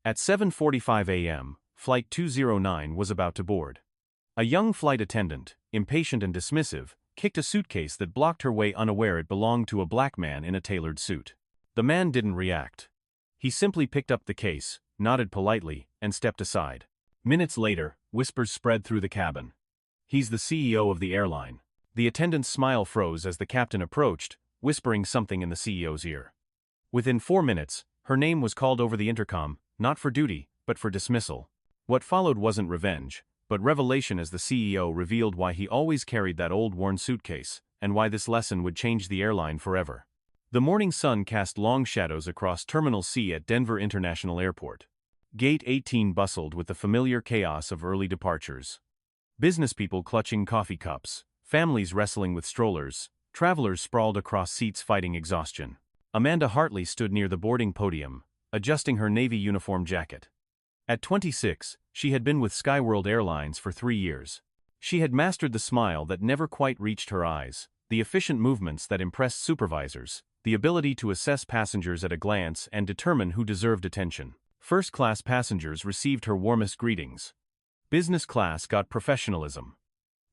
At 7:45 a.m., Flight 209 was about to board. A young flight attendant, impatient and dismissive, kicked a suitcase that blocked her way unaware it belonged to a black man in a tailored suit. The man didn't react. He simply picked up the case, nodded politely, and stepped aside. Minutes later, whispers spread through the cabin. "He's the CEO of the airline." The attendant's smile froze as the captain approached, whispering something in the CEO's ear. Within 4 minutes, her name was called over the intercom, not for duty, but for dismissal. What followed wasn't revenge, but revelation as the CEO revealed why he always carried that old worn suitcase, and why this lesson would change the airline forever. The morning sun cast long shadows across Terminal C at Denver International Airport. Gate 18 bustled with the familiar chaos of early departures. Business people clutching coffee cups, families wrestling with strollers, travelers sprawled across seats fighting exhaustion. Amanda Hartley stood near the boarding podium, adjusting her Navy uniform jacket. At 26, she had been with Skyworld Airlines for 3 years. She had mastered the smile that never quite reached her eyes, the efficient movements that impressed supervisors, the ability to assess passengers at a glance and determine who deserved attention. First-class passengers received her warmest greetings. Business class got professionalism.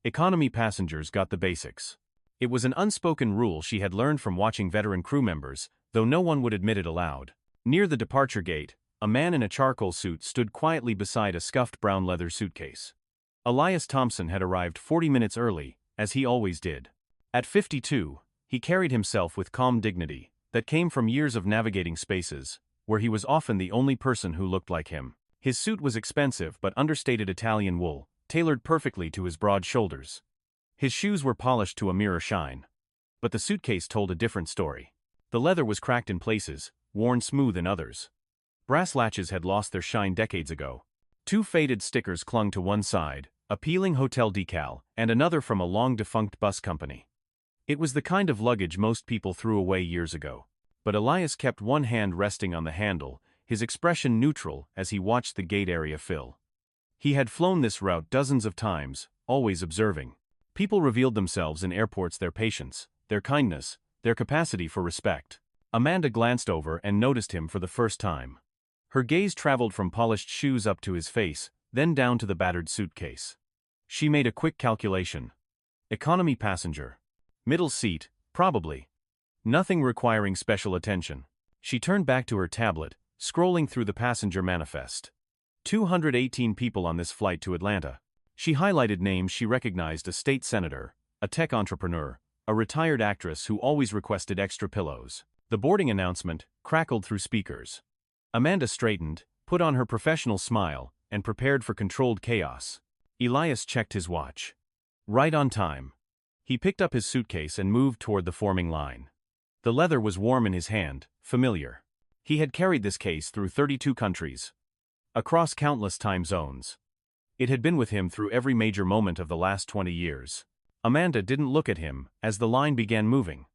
Economy passengers got the basics. It was an unspoken rule she had learned from watching veteran crew members, though no one would admit it aloud. Near the departure gate, a man in a charcoal suit stood quietly beside a scuffed brown leather suitcase. Elias Thompson had arrived 40 minutes early, as he always did. At 52, he carried himself with calm dignity that came from years of navigating spaces, where he was often the only person who looked like him. His suit was expensive but understated Italian wool, tailored perfectly to his broad shoulders. His shoes were polished to a mirror shine. But the suitcase told a different story. The leather was cracked in places, worn smooth in others. Brass latches had lost their shine decades ago. 2 faded stickers clung to one side, a peeling hotel decal, and another from a long-defunct bus company. It was the kind of luggage most people threw away years ago. But Elias kept one hand resting on the handle, his expression neutral as he watched the gate area fill. He had flown this route dozens of times, always observing. People revealed themselves in airports: their patience, their kindness, their capacity for respect. Amanda glanced over and noticed him for the first time. Her gaze traveled from polished shoes up to his face, then down to the battered suitcase. She made a quick calculation. Economy passenger. Middle seat, probably. Nothing requiring special attention. She turned back to her tablet, scrolling through the passenger manifest. 218 people on this flight to Atlanta. She highlighted names she recognized: a state senator, a tech entrepreneur, a retired actress who always requested extra pillows. The boarding announcement crackled through speakers. Amanda straightened, put on her professional smile, and prepared for controlled chaos. Elias checked his watch. Right on time. He picked up his suitcase and moved toward the forming line. The leather was warm in his hand, familiar. He had carried this case through 32 countries, across countless time zones. It had been with him through every major moment of the last 20 years. Amanda didn't look at him as the line began moving.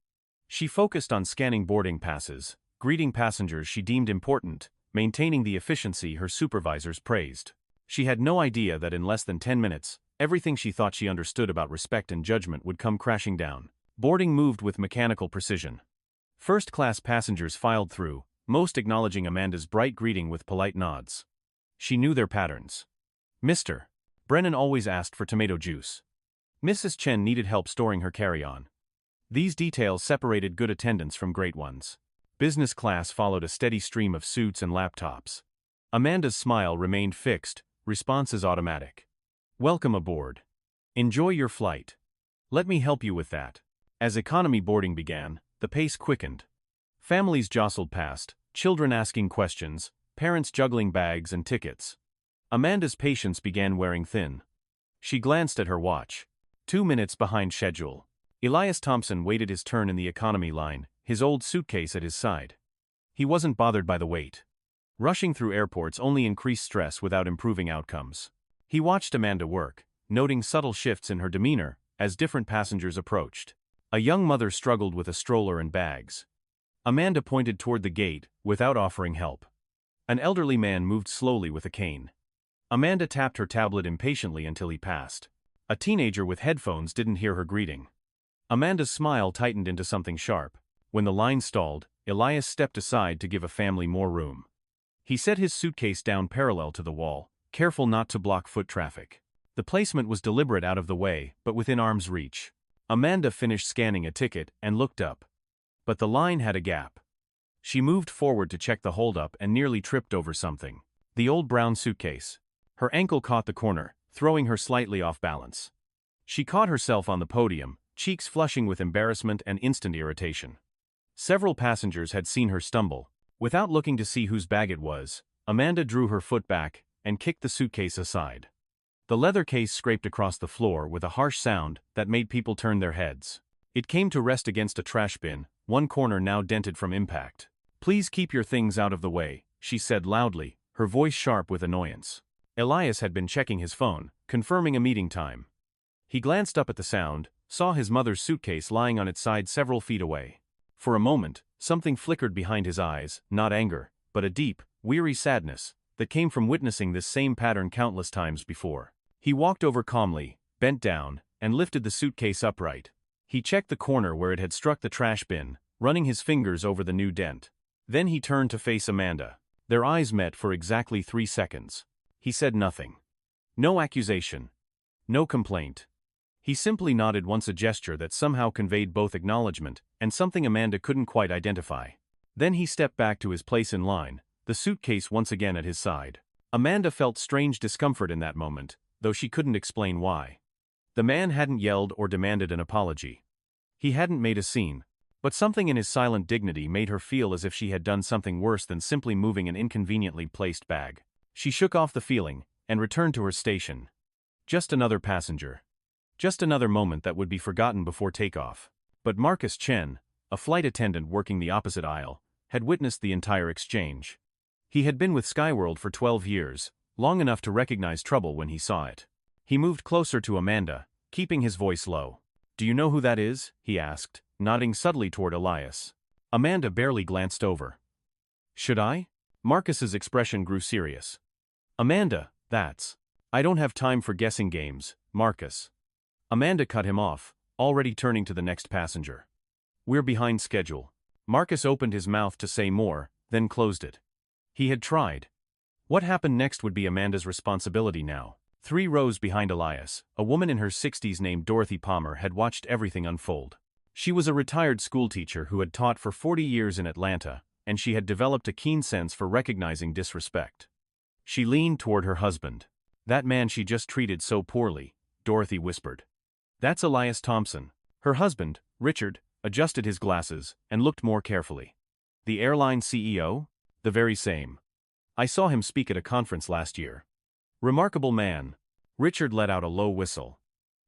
She focused on scanning boarding passes, greeting passengers she deemed important, maintaining the efficiency her supervisors praised. She had no idea that in less than 10 minutes, everything she thought she understood about respect and judgment would come crashing down. Boarding moved with mechanical precision. First-class passengers filed through, most acknowledging Amanda's bright greeting with polite nods. She knew their patterns. Mr. Brennan always asked for tomato juice. Mrs. Chen needed help storing her carry-on. These details separated good attendants from great ones. Business class followed a steady stream of suits and laptops. Amanda's smile remained fixed, responses automatic. Welcome aboard. Enjoy your flight. Let me help you with that. As economy boarding began, the pace quickened. Families jostled past, children asking questions, parents juggling bags and tickets. Amanda's patience began wearing thin. She glanced at her watch. 2 minutes behind schedule. Elias Thompson waited his turn in the economy line, his old suitcase at his side. He wasn't bothered by the wait. Rushing through airports only increased stress without improving outcomes. He watched Amanda work, noting subtle shifts in her demeanor as different passengers approached. A young mother struggled with a stroller and bags. Amanda pointed toward the gate, without offering help. An elderly man moved slowly with a cane. Amanda tapped her tablet impatiently until he passed. A teenager with headphones didn't hear her greeting. Amanda's smile tightened into something sharp. When the line stalled, Elias stepped aside to give a family more room. He set his suitcase down parallel to the wall, careful not to block foot traffic. The placement was deliberate, out of the way, but within arm's reach. Amanda finished scanning a ticket and looked up. But the line had a gap. She moved forward to check the holdup and nearly tripped over something. The old brown suitcase. Her ankle caught the corner, throwing her slightly off balance. She caught herself on the podium, cheeks flushing with embarrassment and instant irritation. Several passengers had seen her stumble. Without looking to see whose bag it was, Amanda drew her foot back and kicked the suitcase aside. The leather case scraped across the floor with a harsh sound that made people turn their heads. It came to rest against a trash bin, one corner now dented from impact. "Please keep your things out of the way," she said loudly, her voice sharp with annoyance. Elias had been checking his phone, confirming a meeting time. He glanced up at the sound, saw his mother's suitcase lying on its side several feet away. For a moment, something flickered behind his eyes, not anger, but a deep, weary sadness that came from witnessing this same pattern countless times before. He walked over calmly, bent down, and lifted the suitcase upright. He checked the corner where it had struck the trash bin, running his fingers over the new dent. Then he turned to face Amanda. Their eyes met for exactly 3 seconds. He said nothing. No accusation. No complaint. He simply nodded once, a gesture that somehow conveyed both acknowledgement and something Amanda couldn't quite identify. Then he stepped back to his place in line, the suitcase once again at his side. Amanda felt strange discomfort in that moment, though she couldn't explain why. The man hadn't yelled or demanded an apology. He hadn't made a scene, but something in his silent dignity made her feel as if she had done something worse than simply moving an inconveniently placed bag. She shook off the feeling and returned to her station. Just another passenger. Just another moment that would be forgotten before takeoff. But Marcus Chen, a flight attendant working the opposite aisle, had witnessed the entire exchange. He had been with Skyworld for 12 years, long enough to recognize trouble when he saw it. He moved closer to Amanda, keeping his voice low. "Do you know who that is?" he asked, nodding subtly toward Elias. Amanda barely glanced over. "Should I?" Marcus's expression grew serious. "Amanda, that's... I don't have time for guessing games, Marcus." Amanda cut him off, already turning to the next passenger. "We're behind schedule." Marcus opened his mouth to say more, then closed it. He had tried. What happened next would be Amanda's responsibility now. 3 rows behind Elias, a woman in her 60s named Dorothy Palmer had watched everything unfold. She was a retired schoolteacher who had taught for 40 years in Atlanta, and she had developed a keen sense for recognizing disrespect. She leaned toward her husband. "That man she just treated so poorly," Dorothy whispered. "That's Elias Thompson." Her husband, Richard, adjusted his glasses and looked more carefully. "The airline CEO? The very same. I saw him speak at a conference last year. Remarkable man." Richard let out a low whistle.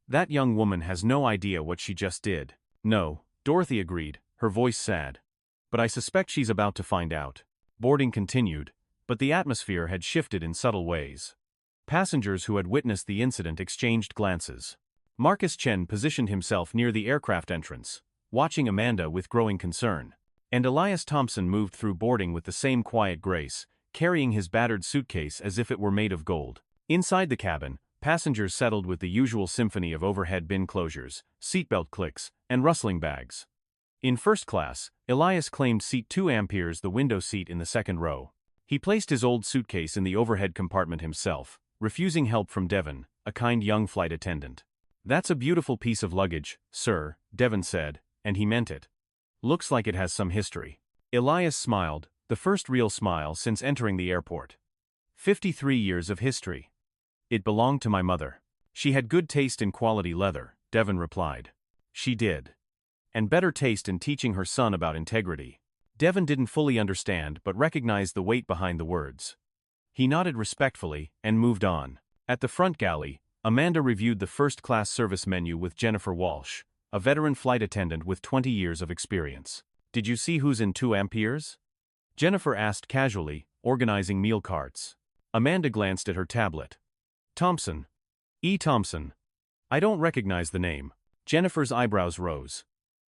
"That young woman has no idea what she just did." "No," Dorothy agreed, her voice sad. "But I suspect she's about to find out." Boarding continued, but the atmosphere had shifted in subtle ways. Passengers who had witnessed the incident exchanged glances. Marcus Chen positioned himself near the aircraft entrance, watching Amanda with growing concern. And Elias Thompson moved through boarding with the same quiet grace, carrying his battered suitcase as if it were made of gold. Inside the cabin, passengers settled with the usual symphony of overhead bin closures, seatbelt clicks, and rustling bags. In first class, Elias claimed seat 2 amperes, the window seat in the second row. He placed his old suitcase in the overhead compartment himself, refusing help from Devon, a kind young flight attendant. "That's a beautiful piece of luggage, sir," Devon said, and he meant it. "Looks like it has some history." Elias smiled, the first real smile since entering the airport. 53 years of history. "It belonged to my mother. She had good taste in quality leather," Devon replied. "She did. And better taste in teaching her son about integrity." Devon didn't fully understand but recognized the weight behind the words. He nodded respectfully and moved on. At the front galley, Amanda reviewed the first-class service menu with Jennifer Walsh, a veteran flight attendant with 20 years of experience. "Did you see who's in 2 amperes? Jennifer asked casually, organizing meal carts. Amanda glanced at her tablet. "Thompson. E. Thompson. I don't recognize the name." Jennifer's eyebrows rose.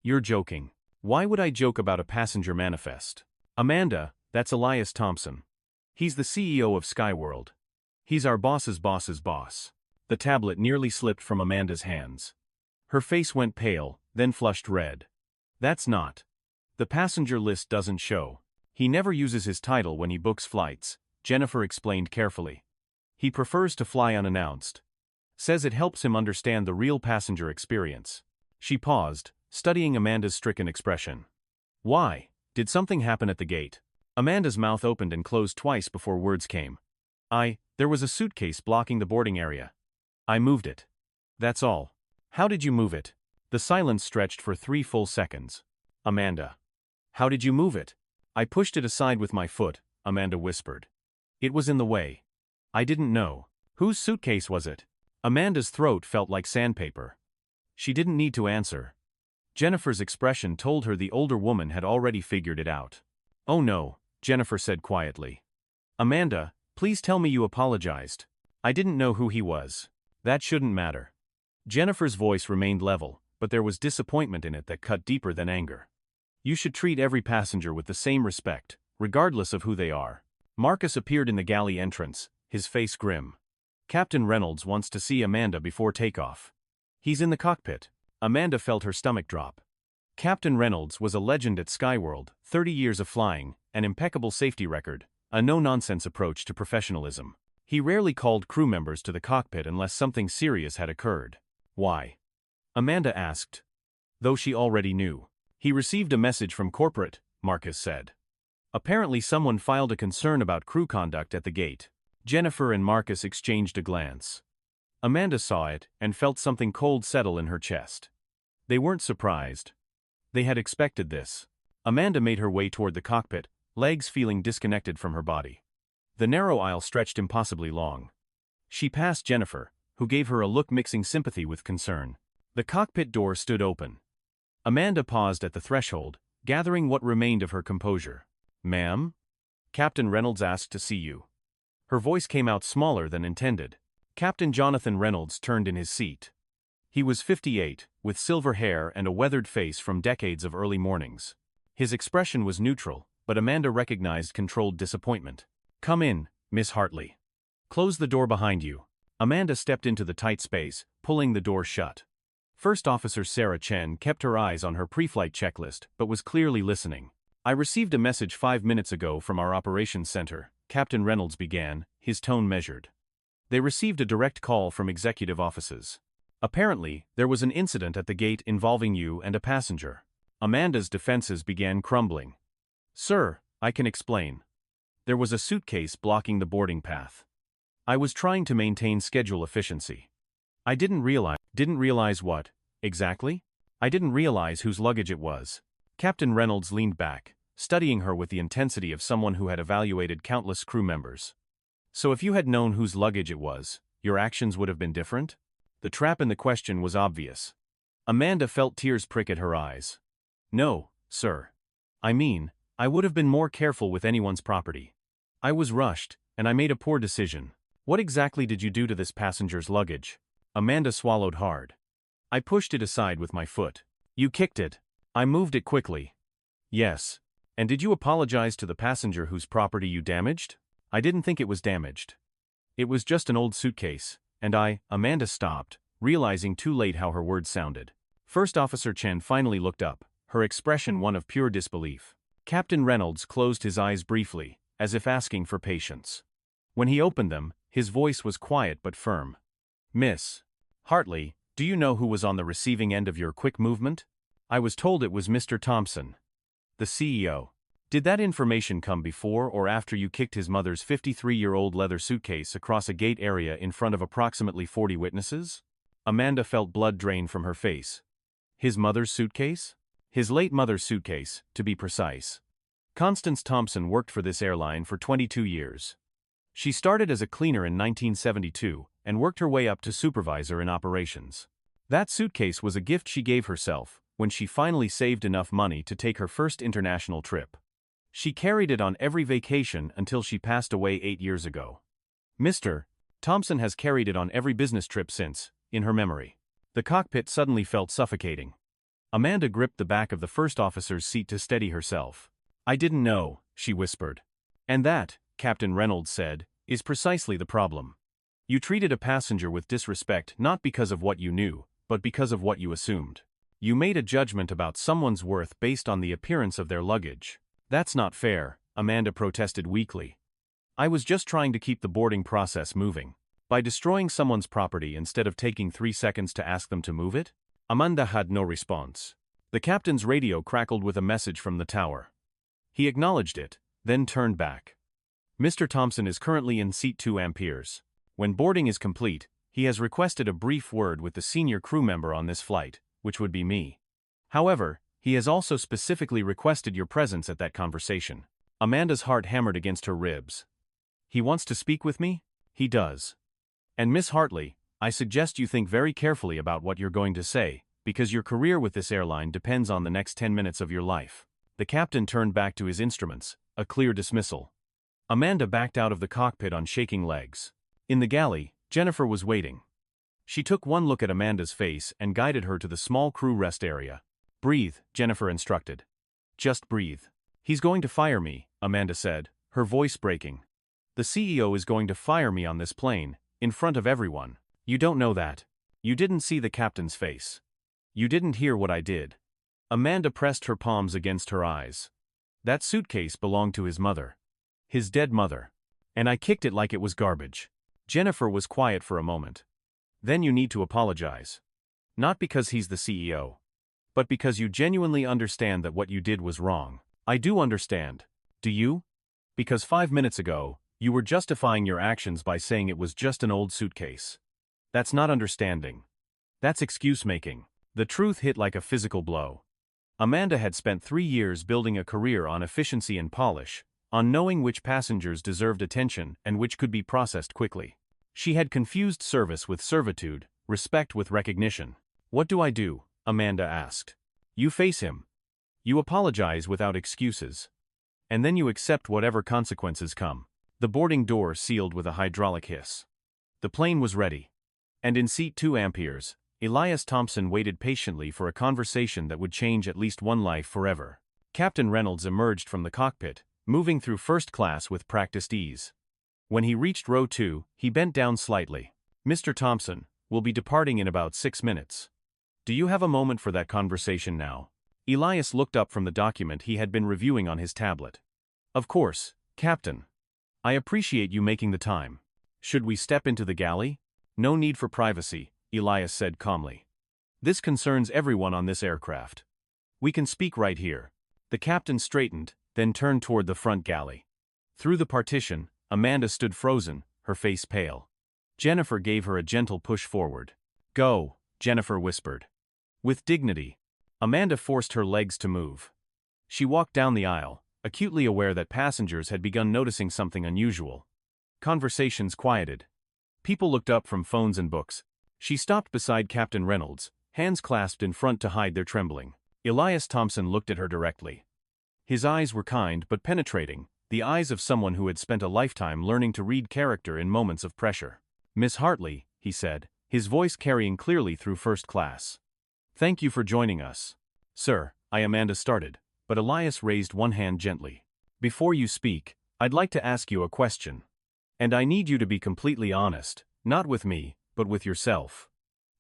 "You're joking." "Why would I joke about a passenger manifest?" "Amanda, that's Elias Thompson. He's the CEO of Skyworld. He's our boss's boss's boss." The tablet nearly slipped from Amanda's hands. Her face went pale, then flushed red. "That's not. The passenger list doesn't show. He never uses his title when he books flights, Jennifer explained carefully. He prefers to fly unannounced. Says it helps him understand the real passenger experience. She paused, studying Amanda's stricken expression. Why? Did something happen at the gate? Amanda's mouth opened and closed twice before words came. There was a suitcase blocking the boarding area. I moved it. That's all. How did you move it? The silence stretched for 3 full seconds. Amanda. How did you move it? I pushed it aside with my foot, Amanda whispered. It was in the way. I didn't know. Whose suitcase was it? Amanda's throat felt like sandpaper. She didn't need to answer. Jennifer's expression told her the older woman had already figured it out. Oh no, Jennifer said quietly. Amanda, please tell me you apologized. I didn't know who he was. That shouldn't matter. Jennifer's voice remained level, but there was disappointment in it that cut deeper than anger. You should treat every passenger with the same respect, regardless of who they are. Marcus appeared in the galley entrance, his face grim. Captain Reynolds wants to see Amanda before takeoff. He's in the cockpit. Amanda felt her stomach drop. Captain Reynolds was a legend at Skyworld, 30 years of flying, an impeccable safety record, a no-nonsense approach to professionalism. He rarely called crew members to the cockpit unless something serious had occurred. Why? Amanda asked. Though she already knew. He received a message from corporate, Marcus said. Apparently someone filed a concern about crew conduct at the gate. Jennifer and Marcus exchanged a glance. Amanda saw it and felt something cold settle in her chest. They weren't surprised. They had expected this. Amanda made her way toward the cockpit, legs feeling disconnected from her body. The narrow aisle stretched impossibly long. She passed Jennifer, who gave her a look mixing sympathy with concern. The cockpit door stood open. Amanda paused at the threshold, gathering what remained of her composure. Ma'am? Captain Reynolds asked to see you. Her voice came out smaller than intended. Captain Jonathan Reynolds turned in his seat. He was 58, with silver hair and a weathered face from decades of early mornings. His expression was neutral, but Amanda recognized controlled disappointment. Come in, Miss Hartley. Close the door behind you. Amanda stepped into the tight space, pulling the door shut. First Officer Sarah Chen kept her eyes on her pre-flight checklist, but was clearly listening. I received a message 5 minutes ago from our operations center, Captain Reynolds began, his tone measured. They received a direct call from executive offices. Apparently, there was an incident at the gate involving you and a passenger. Amanda's defenses began crumbling. Sir, I can explain. There was a suitcase blocking the boarding path. I was trying to maintain schedule efficiency. I didn't realize what, exactly? I didn't realize whose luggage it was. Captain Reynolds leaned back, studying her with the intensity of someone who had evaluated countless crew members. So if you had known whose luggage it was, your actions would have been different? The trap in the question was obvious. Amanda felt tears prick at her eyes. No, sir. I mean, I would have been more careful with anyone's property. I was rushed, and I made a poor decision. What exactly did you do to this passenger's luggage? Amanda swallowed hard. I pushed it aside with my foot. You kicked it. I moved it quickly. Yes. And did you apologize to the passenger whose property you damaged? I didn't think it was damaged. It was just an old suitcase, and Amanda stopped, realizing too late how her words sounded. First Officer Chen finally looked up, her expression one of pure disbelief. Captain Reynolds closed his eyes briefly, as if asking for patience. When he opened them, his voice was quiet but firm. Miss Hartley, do you know who was on the receiving end of your quick movement? I was told it was Mr. Thompson, the CEO. Did that information come before or after you kicked his mother's 53-year-old leather suitcase across a gate area in front of approximately 40 witnesses? Amanda felt blood drain from her face. His mother's suitcase? His late mother's suitcase, to be precise. Constance Thompson worked for this airline for 22 years. She started as a cleaner in 1972 and worked her way up to supervisor in operations. That suitcase was a gift she gave herself when she finally saved enough money to take her first international trip. She carried it on every vacation until she passed away 8 years ago. Mr. Thompson has carried it on every business trip since, in her memory. The cockpit suddenly felt suffocating. Amanda gripped the back of the first officer's seat to steady herself. I didn't know, she whispered. And that, Captain Reynolds said, is precisely the problem. You treated a passenger with disrespect not because of what you knew, but because of what you assumed. You made a judgment about someone's worth based on the appearance of their luggage. That's not fair, Amanda protested weakly. I was just trying to keep the boarding process moving. By destroying someone's property instead of taking 3 seconds to ask them to move it? Amanda had no response. The captain's radio crackled with a message from the tower. He acknowledged it, then turned back. Mr. Thompson is currently in seat 2 amperes. When boarding is complete, he has requested a brief word with the senior crew member on this flight, which would be me. However, he has also specifically requested your presence at that conversation. Amanda's heart hammered against her ribs. He wants to speak with me? He does. And Miss Hartley, I suggest you think very carefully about what you're going to say, because your career with this airline depends on the next 10 minutes of your life. The captain turned back to his instruments, a clear dismissal. Amanda backed out of the cockpit on shaking legs. In the galley, Jennifer was waiting. She took one look at Amanda's face and guided her to the small crew rest area. Breathe, Jennifer instructed. Just breathe. He's going to fire me, Amanda said, her voice breaking. The CEO is going to fire me on this plane, in front of everyone. You don't know that. You didn't see the captain's face. You didn't hear what I did. Amanda pressed her palms against her eyes. That suitcase belonged to his mother. His dead mother. And I kicked it like it was garbage. Jennifer was quiet for a moment. Then you need to apologize. Not because he's the CEO. But because you genuinely understand that what you did was wrong. I do understand. Do you? Because 5 minutes ago, you were justifying your actions by saying it was just an old suitcase. That's not understanding. That's excuse-making. The truth hit like a physical blow. Amanda had spent 3 years building a career on efficiency and polish, on knowing which passengers deserved attention and which could be processed quickly. She had confused service with servitude, respect with recognition. What do I do? Amanda asked. You face him. You apologize without excuses. And then you accept whatever consequences come. The boarding door sealed with a hydraulic hiss. The plane was ready. And in seat 2 amperes, Elias Thompson waited patiently for a conversation that would change at least one life forever. Captain Reynolds emerged from the cockpit, moving through first class with practiced ease. When he reached row 2, he bent down slightly. Mr. Thompson, we'll be departing in about 6 minutes. Do you have a moment for that conversation now? Elias looked up from the document he had been reviewing on his tablet. Of course, Captain. I appreciate you making the time. Should we step into the galley? No need for privacy, Elias said calmly. This concerns everyone on this aircraft. We can speak right here. The captain straightened, then turned toward the front galley. Through the partition, Amanda stood frozen, her face pale. Jennifer gave her a gentle push forward. Go, Jennifer whispered. With dignity, Amanda forced her legs to move. She walked down the aisle, acutely aware that passengers had begun noticing something unusual. Conversations quieted. People looked up from phones and books. She stopped beside Captain Reynolds, hands clasped in front to hide their trembling. Elias Thompson looked at her directly. His eyes were kind but penetrating, the eyes of someone who had spent a lifetime learning to read character in moments of pressure. Miss Hartley, he said, his voice carrying clearly through first class. Thank you for joining us. Sir, Amanda started, but Elias raised one hand gently. Before you speak, I'd like to ask you a question. And I need you to be completely honest, not with me, but with yourself.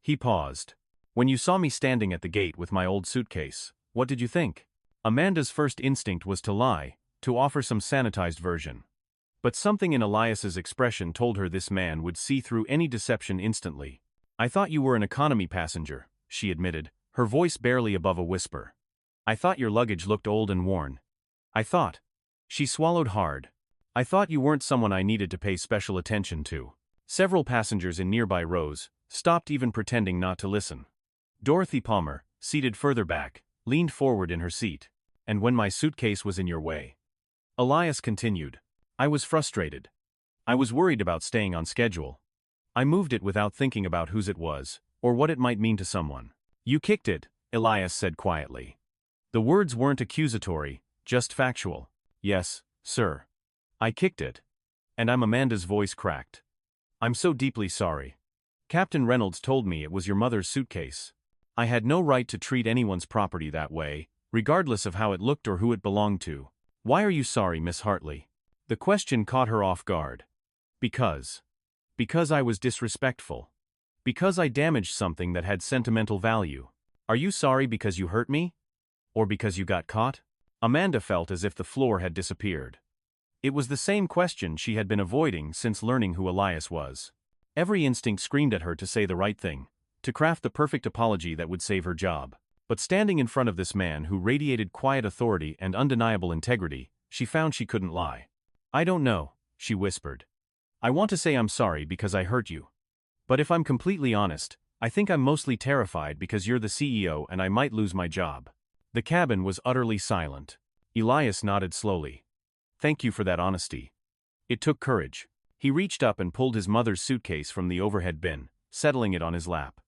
He paused. When you saw me standing at the gate with my old suitcase, what did you think? Amanda's first instinct was to lie, to offer some sanitized version. But something in Elias's expression told her this man would see through any deception instantly. I thought you were an economy passenger, she admitted, her voice barely above a whisper. I thought your luggage looked old and worn. I thought. She swallowed hard. I thought you weren't someone I needed to pay special attention to. Several passengers in nearby rows stopped even pretending not to listen. Dorothy Palmer, seated further back, leaned forward in her seat. And when my suitcase was in your way. Elias continued. I was frustrated. I was worried about staying on schedule. I moved it without thinking about whose it was, or what it might mean to someone. You kicked it, Elias said quietly. The words weren't accusatory, just factual. Yes, sir. I kicked it. And Amanda's voice cracked. I'm so deeply sorry. Captain Reynolds told me it was your mother's suitcase. I had no right to treat anyone's property that way, regardless of how it looked or who it belonged to. Why are you sorry, Miss Hartley? The question caught her off guard. Because I was disrespectful. Because I damaged something that had sentimental value. Are you sorry because you hurt me? Or because you got caught? Amanda felt as if the floor had disappeared. It was the same question she had been avoiding since learning who Elias was. Every instinct screamed at her to say the right thing, to craft the perfect apology that would save her job. But standing in front of this man who radiated quiet authority and undeniable integrity, she found she couldn't lie. "I don't know," she whispered. "I want to say I'm sorry because I hurt you. But if I'm completely honest, I think I'm mostly terrified because you're the CEO and I might lose my job." The cabin was utterly silent. Elias nodded slowly. "Thank you for that honesty." It took courage. He reached up and pulled his mother's suitcase from the overhead bin, settling it on his lap.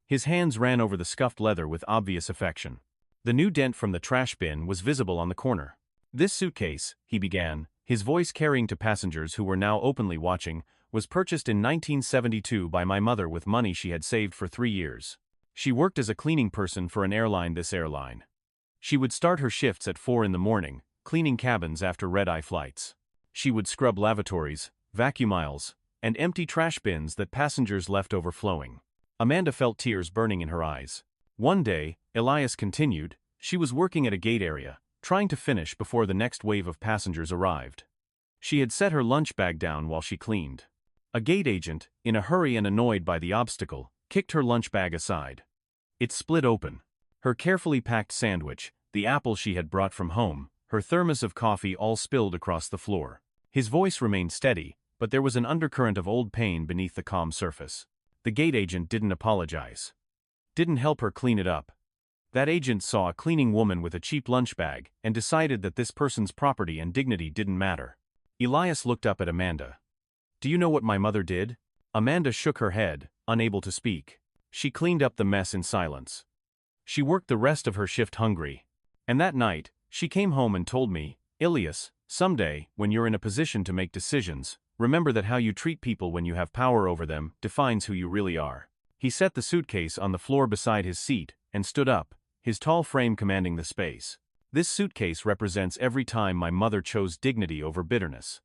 His hands ran over the scuffed leather with obvious affection. The new dent from the trash bin was visible on the corner. "This suitcase," he began, his voice carrying to passengers who were now openly watching, "was purchased in 1972 by my mother with money she had saved for 3 years. She worked as a cleaning person for an airline. She would start her shifts at 4 in the morning, cleaning cabins after red-eye flights. She would scrub lavatories, vacuum aisles, and empty trash bins that passengers left overflowing." Amanda felt tears burning in her eyes. One day, Elias continued, she was working at a gate area, trying to finish before the next wave of passengers arrived. She had set her lunch bag down while she cleaned. A gate agent, in a hurry and annoyed by the obstacle, kicked her lunch bag aside. It split open. Her carefully packed sandwich, the apple she had brought from home, her thermos of coffee all spilled across the floor. His voice remained steady, but there was an undercurrent of old pain beneath the calm surface. The gate agent didn't apologize. Didn't help her clean it up. That agent saw a cleaning woman with a cheap lunch bag and decided that this person's property and dignity didn't matter. Elias looked up at Amanda. "Do you know what my mother did?" Amanda shook her head, unable to speak. She cleaned up the mess in silence. She worked the rest of her shift hungry. And that night, she came home and told me, "Elias, someday, when you're in a position to make decisions, remember that how you treat people when you have power over them defines who you really are." He set the suitcase on the floor beside his seat and stood up, his tall frame commanding the space. "This suitcase represents every time my mother chose dignity over bitterness.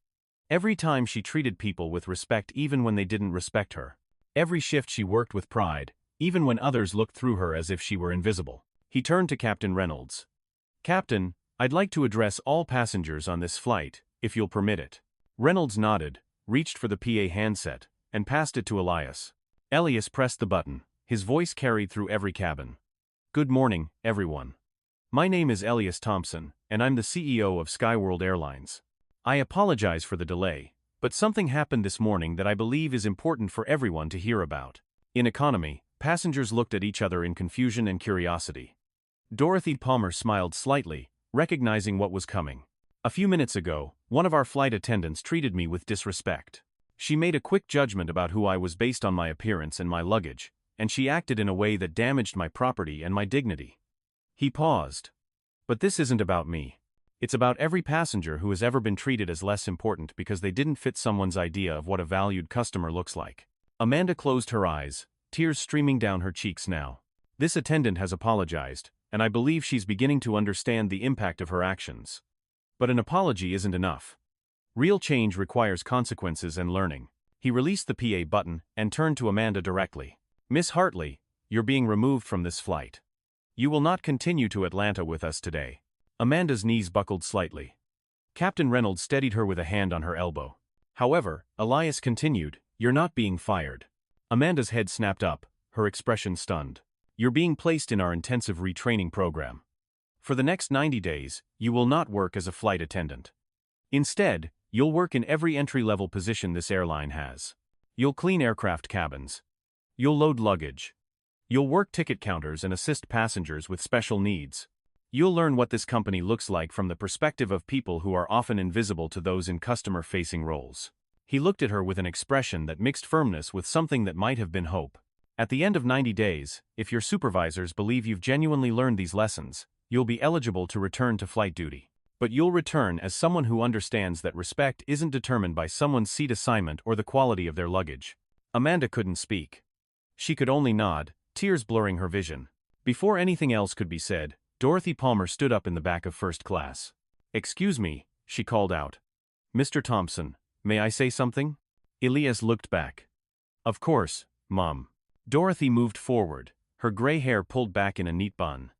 Every time she treated people with respect even when they didn't respect her. Every shift she worked with pride, even when others looked through her as if she were invisible." He turned to Captain Reynolds. "Captain, I'd like to address all passengers on this flight, if you'll permit it." Reynolds nodded, reached for the PA handset, and passed it to Elias. Elias pressed the button, his voice carried through every cabin. "Good morning, everyone. My name is Elias Thompson, and I'm the CEO of Skyworld Airlines. I apologize for the delay, but something happened this morning that I believe is important for everyone to hear about." In economy, passengers looked at each other in confusion and curiosity. Dorothy Palmer smiled slightly, recognizing what was coming. "A few minutes ago, one of our flight attendants treated me with disrespect. She made a quick judgment about who I was based on my appearance and my luggage, and she acted in a way that damaged my property and my dignity." He paused. "But this isn't about me. It's about every passenger who has ever been treated as less important because they didn't fit someone's idea of what a valued customer looks like." Amanda closed her eyes, tears streaming down her cheeks now. "This attendant has apologized, and I believe she's beginning to understand the impact of her actions. But an apology isn't enough. Real change requires consequences and learning." He released the PA button and turned to Amanda directly. "Miss Hartley, you're being removed from this flight. You will not continue to Atlanta with us today." Amanda's knees buckled slightly. Captain Reynolds steadied her with a hand on her elbow. "However," Elias continued, "you're not being fired." Amanda's head snapped up, her expression stunned. "You're being placed in our intensive retraining program. For the next 90 days, you will not work as a flight attendant. Instead, you'll work in every entry-level position this airline has. You'll clean aircraft cabins. You'll load luggage. You'll work ticket counters and assist passengers with special needs. You'll learn what this company looks like from the perspective of people who are often invisible to those in customer-facing roles." He looked at her with an expression that mixed firmness with something that might have been hope. "At the end of 90 days, if your supervisors believe you've genuinely learned these lessons, you'll be eligible to return to flight duty. But you'll return as someone who understands that respect isn't determined by someone's seat assignment or the quality of their luggage." Amanda couldn't speak. She could only nod, tears blurring her vision. Before anything else could be said, Dorothy Palmer stood up in the back of first class. "Excuse me," she called out. "Mr. Thompson, may I say something?" Elias looked back. "Of course, Mom." Dorothy moved forward, her gray hair pulled back in a neat bun.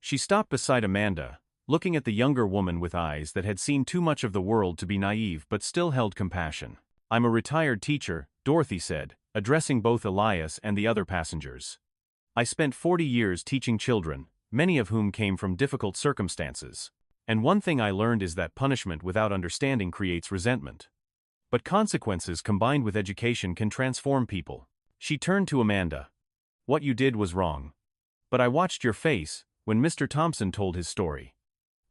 She stopped beside Amanda, looking at the younger woman with eyes that had seen too much of the world to be naive but still held compassion. "I'm a retired teacher," Dorothy said, addressing both Elias and the other passengers. "I spent 40 years teaching children, many of whom came from difficult circumstances. And one thing I learned is that punishment without understanding creates resentment. But consequences combined with education can transform people." She turned to Amanda. "What you did was wrong. But I watched your face when Mr. Thompson told his story.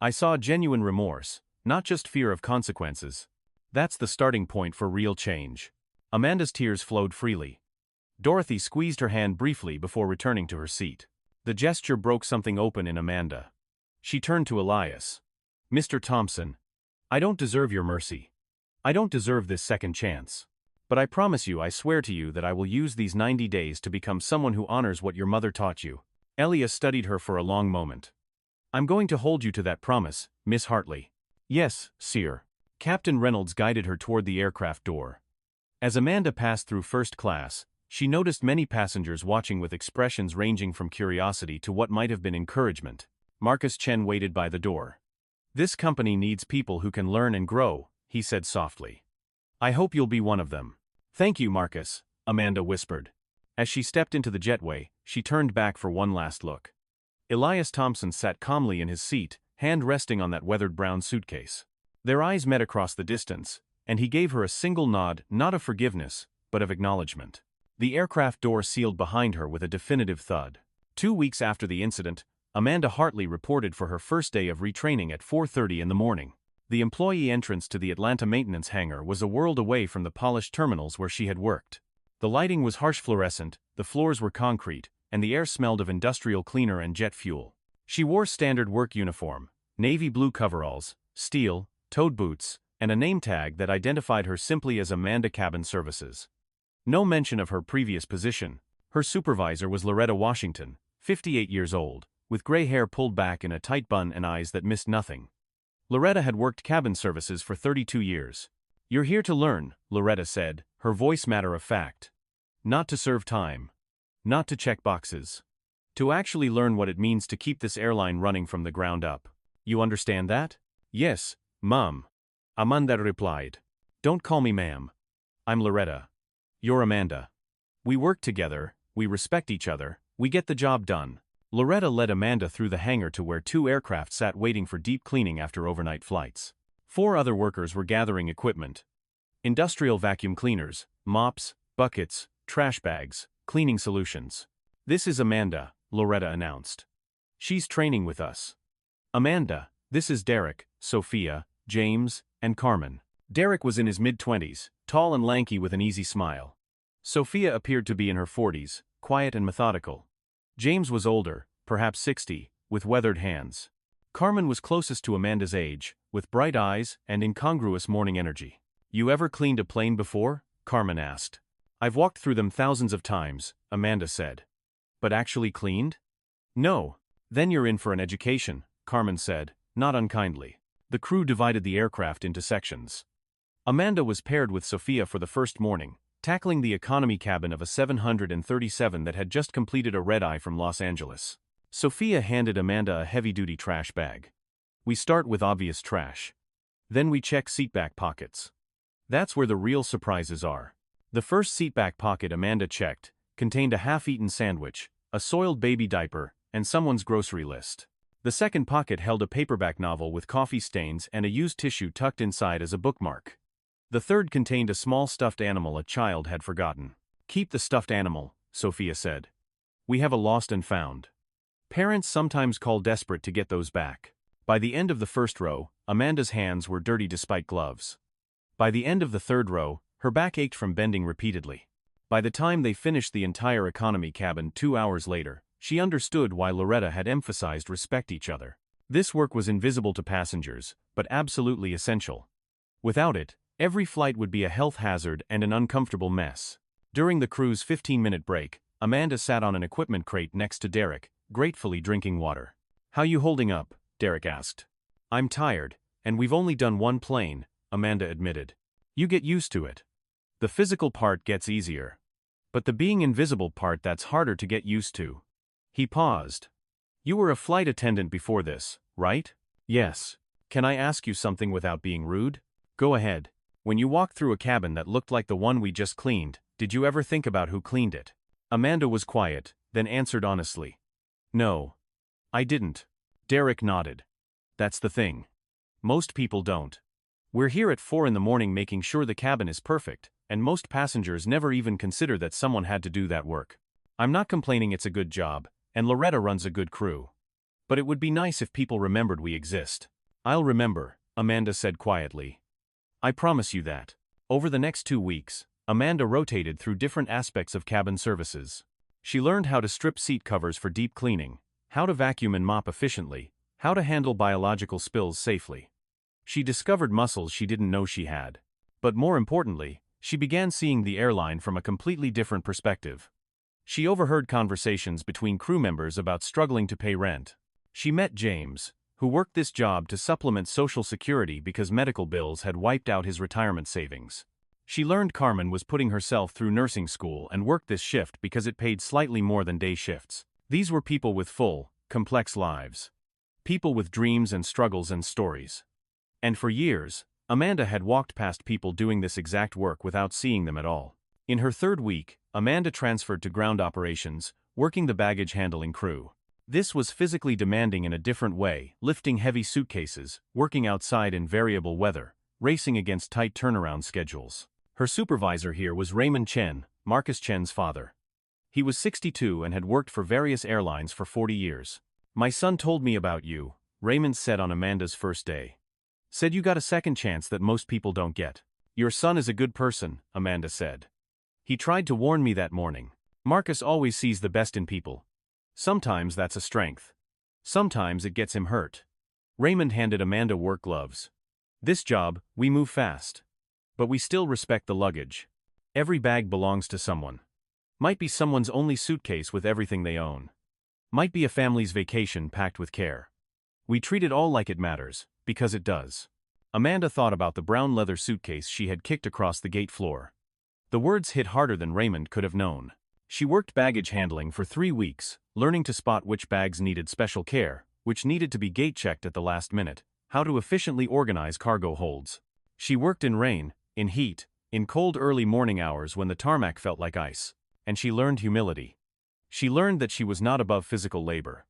I saw genuine remorse, not just fear of consequences. That's the starting point for real change." Amanda's tears flowed freely. Dorothy squeezed her hand briefly before returning to her seat. The gesture broke something open in Amanda. She turned to Elias. "Mr. Thompson, I don't deserve your mercy. I don't deserve this second chance. But I promise you, I swear to you that I will use these 90 days to become someone who honors what your mother taught you." Elias studied her for a long moment. "I'm going to hold you to that promise, Miss Hartley." "Yes, sir." Captain Reynolds guided her toward the aircraft door. As Amanda passed through first class, she noticed many passengers watching with expressions ranging from curiosity to what might have been encouragement. Marcus Chen waited by the door. "This company needs people who can learn and grow," he said softly. "I hope you'll be one of them." "Thank you, Marcus," Amanda whispered. As she stepped into the jetway, she turned back for one last look. Elias Thompson sat calmly in his seat, hand resting on that weathered brown suitcase. Their eyes met across the distance, and he gave her a single nod, not of forgiveness, but of acknowledgement. The aircraft door sealed behind her with a definitive thud. 2 weeks after the incident, Amanda Hartley reported for her first day of retraining at 4:30 in the morning. The employee entrance to the Atlanta maintenance hangar was a world away from the polished terminals where she had worked. The lighting was harsh fluorescent, the floors were concrete, and the air smelled of industrial cleaner and jet fuel. She wore standard work uniform, navy blue coveralls, steel, toed boots, and a name tag that identified her simply as Amanda Cabin Services. No mention of her previous position. Her supervisor was Loretta Washington, 58 years old, with gray hair pulled back in a tight bun and eyes that missed nothing. Loretta had worked cabin services for 32 years. "You're here to learn," Loretta said, her voice matter of fact. "Not to serve time. Not to check boxes. To actually learn what it means to keep this airline running from the ground up. You understand that?" "Yes, Mom," Amanda replied. "Don't call me ma'am. I'm Loretta. You're Amanda. We work together, we respect each other, we get the job done." Loretta led Amanda through the hangar to where 2 aircraft sat waiting for deep cleaning after overnight flights. 4 other workers were gathering equipment. Industrial vacuum cleaners, mops, buckets, trash bags, cleaning solutions. "This is Amanda," Loretta announced. "She's training with us. Amanda, this is Derek, Sophia, James, and Carmen." Derek was in his mid-20s, tall and lanky with an easy smile. Sophia appeared to be in her 40s, quiet and methodical. James was older, perhaps 60, with weathered hands. Carmen was closest to Amanda's age, with bright eyes and incongruous morning energy. "You ever cleaned a plane before?" Carmen asked. "I've walked through them thousands of times," Amanda said. "But actually cleaned?" "No." "Then you're in for an education," Carmen said, not unkindly. The crew divided the aircraft into sections. Amanda was paired with Sophia for the first morning, tackling the economy cabin of a 737 that had just completed a red-eye from Los Angeles. Sophia handed Amanda a heavy-duty trash bag. "We start with obvious trash. Then we check seatback pockets. That's where the real surprises are." The first seatback pocket Amanda checked contained a half-eaten sandwich, a soiled baby diaper, and someone's grocery list. The second pocket held a paperback novel with coffee stains and a used tissue tucked inside as a bookmark. The third contained a small stuffed animal a child had forgotten. "Keep the stuffed animal," Sophia said. "We have a lost and found." Parents sometimes call desperate to get those back. By the end of the first row, Amanda's hands were dirty despite gloves. By the end of the third row, her back ached from bending repeatedly. By the time they finished the entire economy cabin 2 hours later, she understood why Loretta had emphasized respect each other. This work was invisible to passengers, but absolutely essential. Without it, every flight would be a health hazard and an uncomfortable mess. During the crew's 15-minute break, Amanda sat on an equipment crate next to Derek, gratefully drinking water. "How you holding up?" Derek asked. "I'm tired, and we've only done 1 plane," Amanda admitted. "You get used to it. The physical part gets easier. But the being invisible part, that's harder to get used to." He paused. "You were a flight attendant before this, right?" Yes. Can I ask you something without being rude? Go ahead. When you walked through a cabin that looked like the one we just cleaned, did you ever think about who cleaned it? Amanda was quiet, then answered honestly. No. I didn't. Derek nodded. That's the thing. Most people don't. We're here at 4 in the morning making sure the cabin is perfect, and most passengers never even consider that someone had to do that work. I'm not complaining, it's a good job, and Loretta runs a good crew. But it would be nice if people remembered we exist. I'll remember, Amanda said quietly. I promise you that. Over the next 2 weeks, Amanda rotated through different aspects of cabin services. She learned how to strip seat covers for deep cleaning, how to vacuum and mop efficiently, how to handle biological spills safely. She discovered muscles she didn't know she had. But more importantly, she began seeing the airline from a completely different perspective. She overheard conversations between crew members about struggling to pay rent. She met James, who worked this job to supplement Social Security because medical bills had wiped out his retirement savings. She learned Carmen was putting herself through nursing school and worked this shift because it paid slightly more than day shifts. These were people with full, complex lives. People with dreams and struggles and stories. And for years, Amanda had walked past people doing this exact work without seeing them at all. In her 3rd week, Amanda transferred to ground operations, working the baggage handling crew. This was physically demanding in a different way, lifting heavy suitcases, working outside in variable weather, racing against tight turnaround schedules. Her supervisor here was Raymond Chen, Marcus Chen's father. He was 62 and had worked for various airlines for 40 years. My son told me about you, Raymond said on Amanda's first day. Said you got a second chance that most people don't get. Your son is a good person, Amanda said. He tried to warn me that morning. Marcus always sees the best in people. Sometimes that's a strength. Sometimes it gets him hurt. Raymond handed Amanda work gloves. This job, we move fast. But we still respect the luggage. Every bag belongs to someone. Might be someone's only suitcase with everything they own. Might be a family's vacation packed with care. We treat it all like it matters, because it does. Amanda thought about the brown leather suitcase she had kicked across the gate floor. The words hit harder than Raymond could have known. She worked baggage handling for 3 weeks, learning to spot which bags needed special care, which needed to be gate checked at the last minute, how to efficiently organize cargo holds. She worked in rain, in heat, in cold early morning hours when the tarmac felt like ice, and she learned humility. She learned that she was not above physical labor.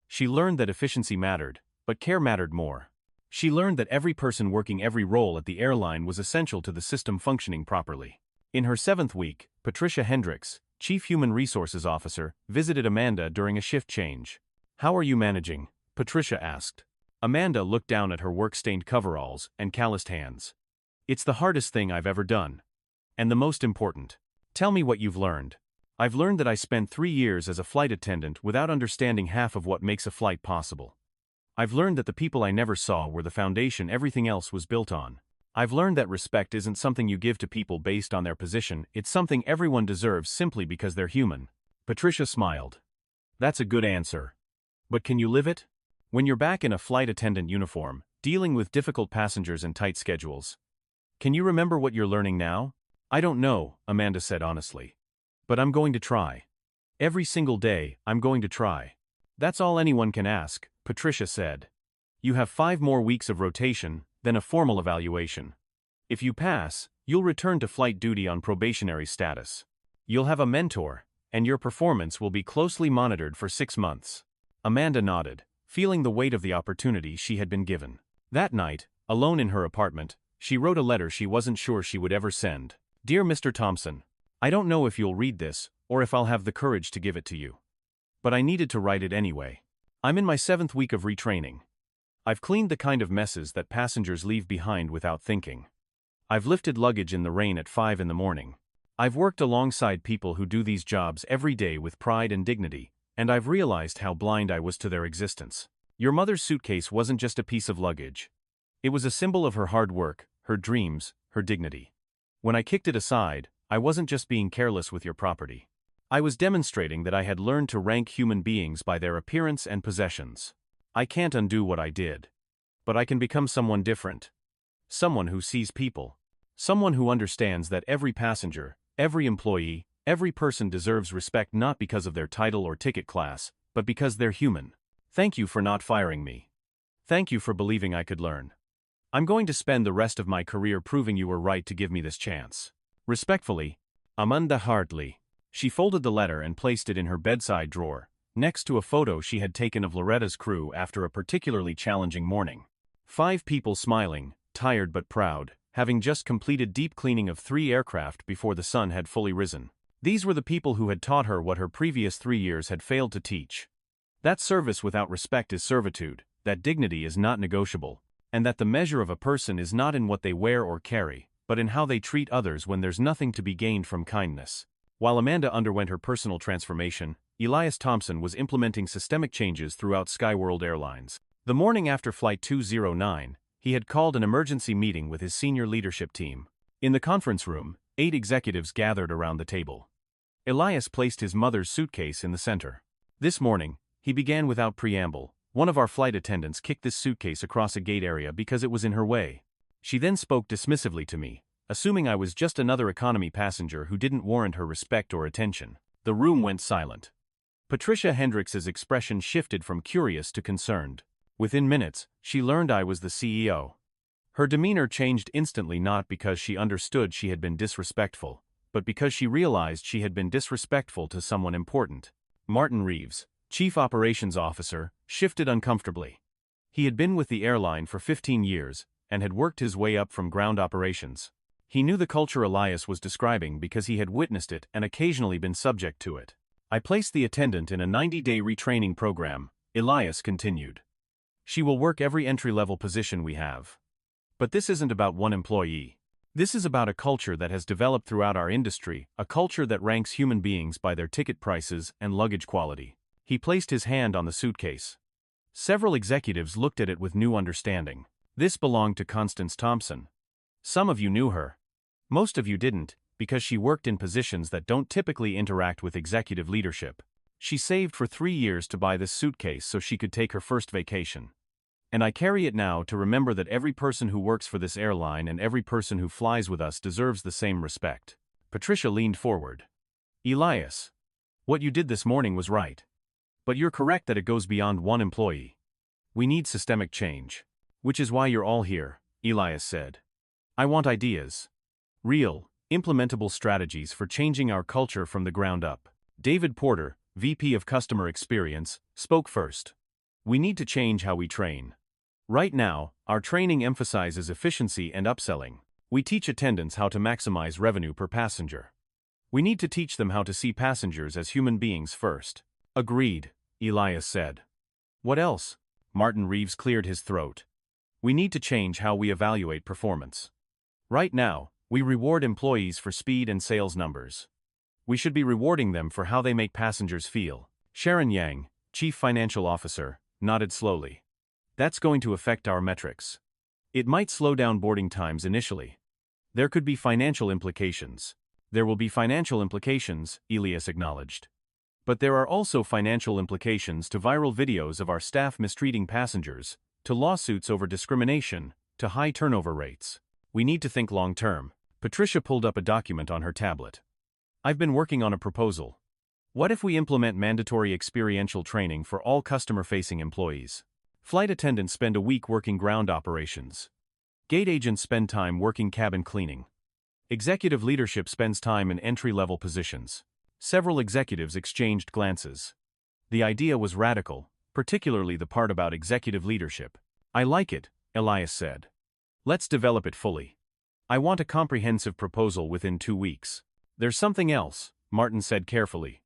She learned that efficiency mattered, but care mattered more. She learned that every person working every role at the airline was essential to the system functioning properly. In her 7th week, Patricia Hendricks, Chief Human Resources Officer, visited Amanda during a shift change. How are you managing? Patricia asked. Amanda looked down at her work-stained coveralls and calloused hands. It's the hardest thing I've ever done. And the most important. Tell me what you've learned. I've learned that I spent 3 years as a flight attendant without understanding half of what makes a flight possible. I've learned that the people I never saw were the foundation everything else was built on. I've learned that respect isn't something you give to people based on their position, it's something everyone deserves simply because they're human. Patricia smiled. That's a good answer. But can you live it? When you're back in a flight attendant uniform, dealing with difficult passengers and tight schedules. Can you remember what you're learning now? I don't know, Amanda said honestly. But I'm going to try. Every single day, I'm going to try. That's all anyone can ask, Patricia said. You have 5 more weeks of rotation, then a formal evaluation. If you pass, you'll return to flight duty on probationary status. You'll have a mentor, and your performance will be closely monitored for 6 months. Amanda nodded, feeling the weight of the opportunity she had been given. That night, alone in her apartment, she wrote a letter she wasn't sure she would ever send. Dear Mr. Thompson, I don't know if you'll read this, or if I'll have the courage to give it to you. But I needed to write it anyway. I'm in my 7th week of retraining. I've cleaned the kind of messes that passengers leave behind without thinking. I've lifted luggage in the rain at 5 in the morning. I've worked alongside people who do these jobs every day with pride and dignity, and I've realized how blind I was to their existence. Your mother's suitcase wasn't just a piece of luggage. It was a symbol of her hard work, her dreams, her dignity. When I kicked it aside, I wasn't just being careless with your property. I was demonstrating that I had learned to rank human beings by their appearance and possessions. I can't undo what I did. But I can become someone different. Someone who sees people. Someone who understands that every passenger, every employee, every person deserves respect not because of their title or ticket class, but because they're human. Thank you for not firing me. Thank you for believing I could learn. I'm going to spend the rest of my career proving you were right to give me this chance. Respectfully, Amanda Hartley. She folded the letter and placed it in her bedside drawer, next to a photo she had taken of Loretta's crew after a particularly challenging morning. 5 people smiling, tired but proud, having just completed deep cleaning of 3 aircraft before the sun had fully risen. These were the people who had taught her what her previous 3 years had failed to teach. That service without respect is servitude, that dignity is not negotiable, and that the measure of a person is not in what they wear or carry, but in how they treat others when there's nothing to be gained from kindness. While Amanda underwent her personal transformation, Elias Thompson was implementing systemic changes throughout Skyworld Airlines. The morning after Flight 209, he had called an emergency meeting with his senior leadership team. In the conference room, 8 executives gathered around the table. Elias placed his mother's suitcase in the center. This morning, he began without preamble. One of our flight attendants kicked this suitcase across a gate area because it was in her way. She then spoke dismissively to me, assuming I was just another economy passenger who didn't warrant her respect or attention. The room went silent. Patricia Hendricks's expression shifted from curious to concerned. Within minutes, she learned I was the CEO. Her demeanor changed instantly, not because she understood she had been disrespectful, but because she realized she had been disrespectful to someone important. Martin Reeves, Chief Operations Officer, shifted uncomfortably. He had been with the airline for 15 years, and had worked his way up from ground operations. He knew the culture Elias was describing because he had witnessed it and occasionally been subject to it. I placed the attendant in a 90-day retraining program, Elias continued. She will work every entry-level position we have. But this isn't about one employee. This is about a culture that has developed throughout our industry, a culture that ranks human beings by their ticket prices and luggage quality. He placed his hand on the suitcase. Several executives looked at it with new understanding. This belonged to Constance Thompson. Some of you knew her. Most of you didn't, because she worked in positions that don't typically interact with executive leadership. She saved for 3 years to buy this suitcase so she could take her first vacation. And I carry it now to remember that every person who works for this airline and every person who flies with us deserves the same respect. Patricia leaned forward. Elias, what you did this morning was right. But you're correct that it goes beyond one employee. We need systemic change. Which is why you're all here, Elias said. I want ideas. Real, implementable strategies for changing our culture from the ground up. David Porter, VP of Customer Experience, spoke first. We need to change how we train. Right now, our training emphasizes efficiency and upselling. We teach attendants how to maximize revenue per passenger. We need to teach them how to see passengers as human beings first. Agreed, Elias said. What else? Martin Reeves cleared his throat. We need to change how we evaluate performance. Right now, we reward employees for speed and sales numbers. We should be rewarding them for how they make passengers feel. Sharon Yang, Chief Financial Officer, nodded slowly. That's going to affect our metrics. It might slow down boarding times initially. There could be financial implications. There will be financial implications, Elias acknowledged. But there are also financial implications to viral videos of our staff mistreating passengers, to lawsuits over discrimination, to high turnover rates. We need to think long-term. Patricia pulled up a document on her tablet. I've been working on a proposal. What if we implement mandatory experiential training for all customer-facing employees? Flight attendants spend a week working ground operations. Gate agents spend time working cabin cleaning. Executive leadership spends time in entry-level positions. Several executives exchanged glances. The idea was radical, particularly the part about executive leadership. I like it, Elias said. Let's develop it fully. I want a comprehensive proposal within 2 weeks. There's something else, Martin said carefully.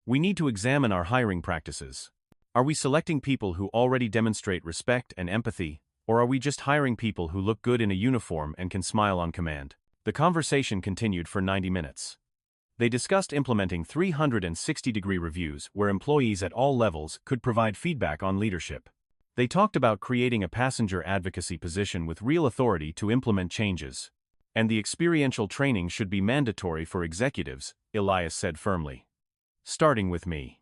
We need to examine our hiring practices. Are we selecting people who already demonstrate respect and empathy, or are we just hiring people who look good in a uniform and can smile on command? The conversation continued for 90 minutes. They discussed implementing 360-degree reviews where employees at all levels could provide feedback on leadership. They talked about creating a passenger advocacy position with real authority to implement changes. And the experiential training should be mandatory for executives, Elias said firmly. Starting with me.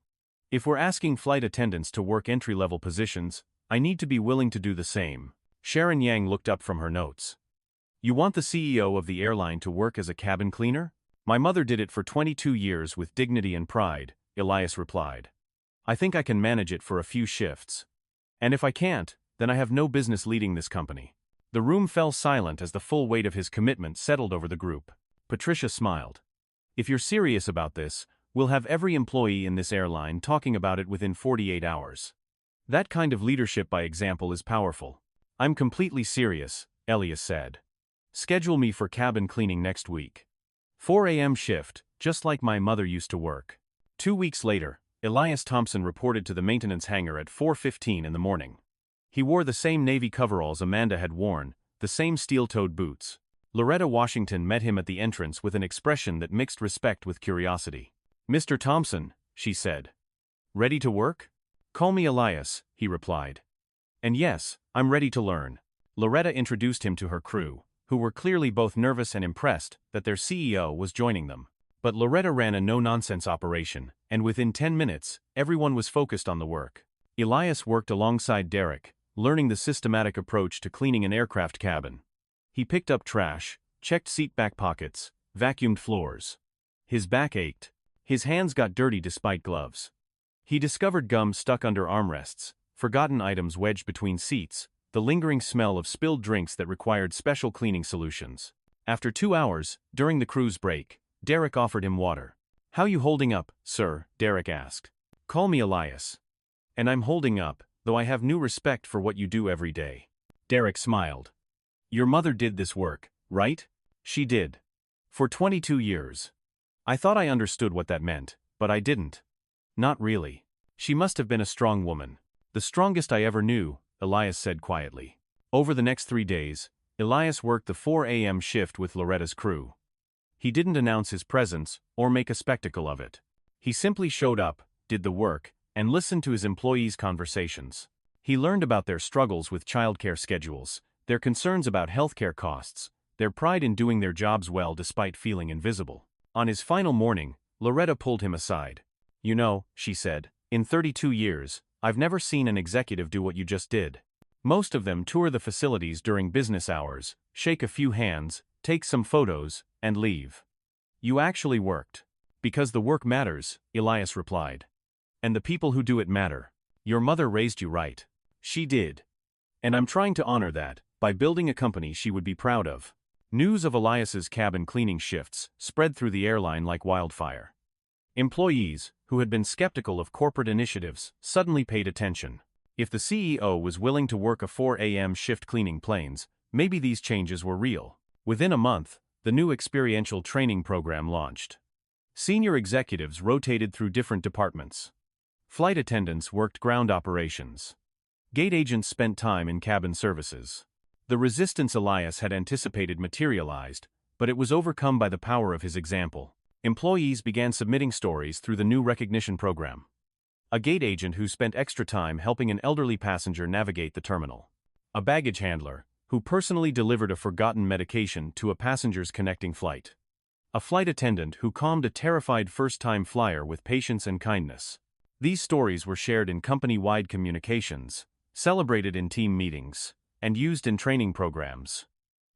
If we're asking flight attendants to work entry-level positions, I need to be willing to do the same. Sharon Yang looked up from her notes. You want the CEO of the airline to work as a cabin cleaner? My mother did it for 22 years with dignity and pride, Elias replied. I think I can manage it for a few shifts. And if I can't, then I have no business leading this company. The room fell silent as the full weight of his commitment settled over the group. Patricia smiled. If you're serious about this, we'll have every employee in this airline talking about it within 48 hours. That kind of leadership by example is powerful. I'm completely serious, Elias said. Schedule me for cabin cleaning next week. 4 a.m. shift, just like my mother used to work. 2 weeks later, Elias Thompson reported to the maintenance hangar at 4:15 in the morning. He wore the same navy coveralls Amanda had worn, the same steel-toed boots. Loretta Washington met him at the entrance with an expression that mixed respect with curiosity. "Mr. Thompson," she said. "Ready to work?" "Call me Elias," he replied. "And yes, I'm ready to learn." Loretta introduced him to her crew, who were clearly both nervous and impressed that their CEO was joining them. But Loretta ran a no-nonsense operation, and within 10 minutes, everyone was focused on the work. Elias worked alongside Derek, learning the systematic approach to cleaning an aircraft cabin. He picked up trash, checked seat back pockets, vacuumed floors. His back ached. His hands got dirty despite gloves. He discovered gum stuck under armrests, forgotten items wedged between seats, the lingering smell of spilled drinks that required special cleaning solutions. After 2 hours, during the cruise break, Derek offered him water. "How you holding up, sir?" Derek asked. "Call me Elias. And I'm holding up, though I have new respect for what you do every day." Derek smiled. "Your mother did this work, right?" "She did. For 22 years. I thought I understood what that meant, but I didn't. Not really. She must have been a strong woman. The strongest I ever knew," Elias said quietly. Over the next 3 days, Elias worked the 4 a.m. shift with Loretta's crew. He didn't announce his presence or make a spectacle of it. He simply showed up, did the work, and listened to his employees' conversations. He learned about their struggles with childcare schedules, their concerns about healthcare costs, their pride in doing their jobs well despite feeling invisible. On his final morning, Loretta pulled him aside. "You know," she said, "in 32 years, I've never seen an executive do what you just did. Most of them tour the facilities during business hours, shake a few hands, take some photos, and leave. You actually worked." "Because the work matters," Elias replied. "And the people who do it matter. Your mother raised you right." "She did. And I'm trying to honor that, by building a company she would be proud of." News of Elias's cabin cleaning shifts spread through the airline like wildfire. Employees, who had been skeptical of corporate initiatives, suddenly paid attention. If the CEO was willing to work a 4 a.m. shift cleaning planes, maybe these changes were real. Within a month, the new experiential training program launched. Senior executives rotated through different departments. Flight attendants worked ground operations. Gate agents spent time in cabin services. The resistance Elias had anticipated materialized, but it was overcome by the power of his example. Employees began submitting stories through the new recognition program. A gate agent who spent extra time helping an elderly passenger navigate the terminal. A baggage handler who personally delivered a forgotten medication to a passenger's connecting flight. A flight attendant who calmed a terrified first-time flyer with patience and kindness. These stories were shared in company-wide communications, celebrated in team meetings, and used in training programs.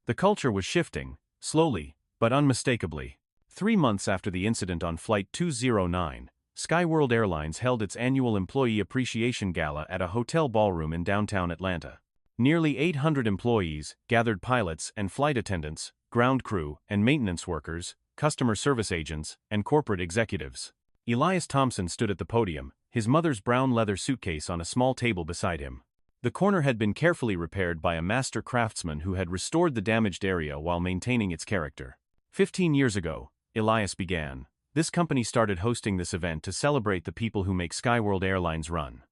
The culture was shifting, slowly, but unmistakably. 3 months after the incident on Flight 209, Skyworld Airlines held its annual Employee Appreciation Gala at a hotel ballroom in downtown Atlanta. Nearly 800 employees gathered: pilots and flight attendants, ground crew and maintenance workers, customer service agents, and corporate executives. Elias Thompson stood at the podium, his mother's brown leather suitcase on a small table beside him. The corner had been carefully repaired by a master craftsman who had restored the damaged area while maintaining its character. 15 years ago, Elias began. This company started hosting this event to celebrate the people who make Skyworld Airlines run.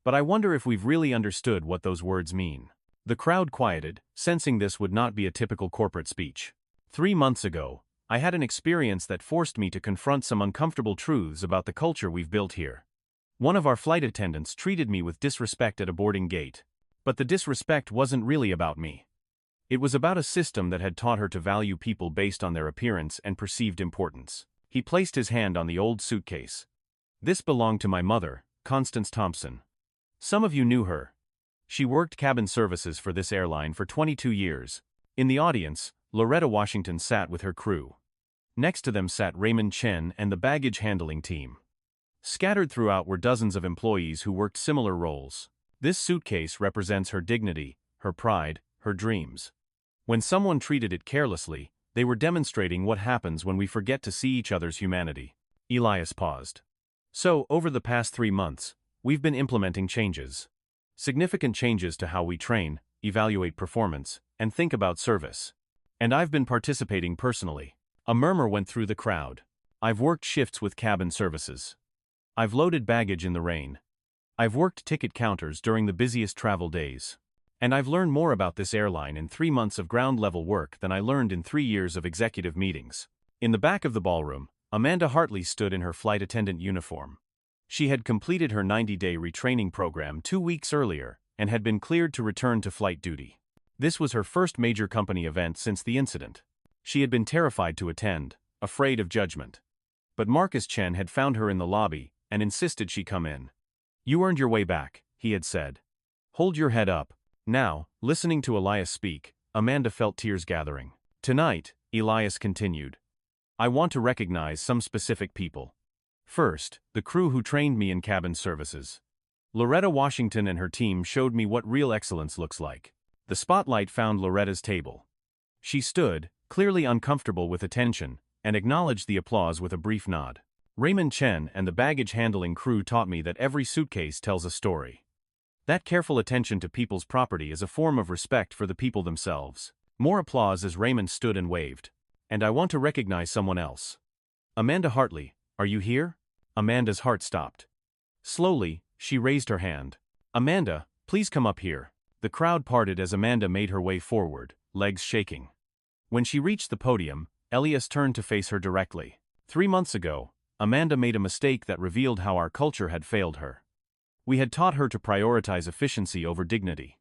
But I wonder if we've really understood what those words mean. The crowd quieted, sensing this would not be a typical corporate speech. 3 months ago, I had an experience that forced me to confront some uncomfortable truths about the culture we've built here. One of our flight attendants treated me with disrespect at a boarding gate. But the disrespect wasn't really about me. It was about a system that had taught her to value people based on their appearance and perceived importance. He placed his hand on the old suitcase. "This belonged to my mother, Constance Thompson. Some of you knew her. She worked cabin services for this airline for 22 years. In the audience, Loretta Washington sat with her crew. Next to them sat Raymond Chen and the baggage handling team. Scattered throughout were dozens of employees who worked similar roles. This suitcase represents her dignity, her pride, her dreams. When someone treated it carelessly, they were demonstrating what happens when we forget to see each other's humanity. Elias paused. So, over the past 3 months, we've been implementing changes. Significant changes to how we train, evaluate performance, and think about service. And I've been participating personally. A murmur went through the crowd. I've worked shifts with cabin services. I've loaded baggage in the rain. I've worked ticket counters during the busiest travel days. And I've learned more about this airline in 3 months of ground-level work than I learned in 3 years of executive meetings. In the back of the ballroom, Amanda Hartley stood in her flight attendant uniform. She had completed her 90-day retraining program 2 weeks earlier and had been cleared to return to flight duty. This was her first major company event since the incident. She had been terrified to attend, afraid of judgment. But Marcus Chen had found her in the lobby and insisted she come in. "You earned your way back," he had said. "Hold your head up." Now, listening to Elias speak, Amanda felt tears gathering. "Tonight," Elias continued, "I want to recognize some specific people. First, the crew who trained me in cabin services. Loretta Washington and her team showed me what real excellence looks like." The spotlight found Loretta's table. She stood, clearly uncomfortable with attention, and acknowledged the applause with a brief nod. "Raymond Chen and the baggage handling crew taught me that every suitcase tells a story. That careful attention to people's property is a form of respect for the people themselves." More applause as Raymond stood and waved. "And I want to recognize someone else. Amanda Hartley, are you here?" Amanda's heart stopped. Slowly, she raised her hand. "Amanda, please come up here." The crowd parted as Amanda made her way forward, legs shaking. When she reached the podium, Elias turned to face her directly. 3 months ago, Amanda made a mistake that revealed how our culture had failed her. We had taught her to prioritize efficiency over dignity.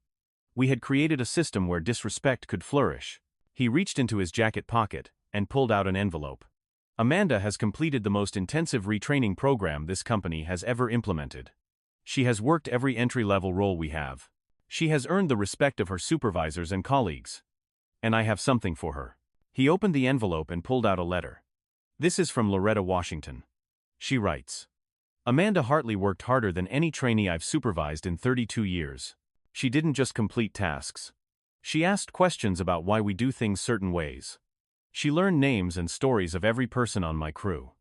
We had created a system where disrespect could flourish. He reached into his jacket pocket and pulled out an envelope. "Amanda has completed the most intensive retraining program this company has ever implemented. She has worked every entry-level role we have. She has earned the respect of her supervisors and colleagues. And I have something for her." He opened the envelope and pulled out a letter. "This is from Loretta Washington. She writes, 'Amanda Hartley worked harder than any trainee I've supervised in 32 years. She didn't just complete tasks. She asked questions about why we do things certain ways. She learned names and stories of every person on my crew.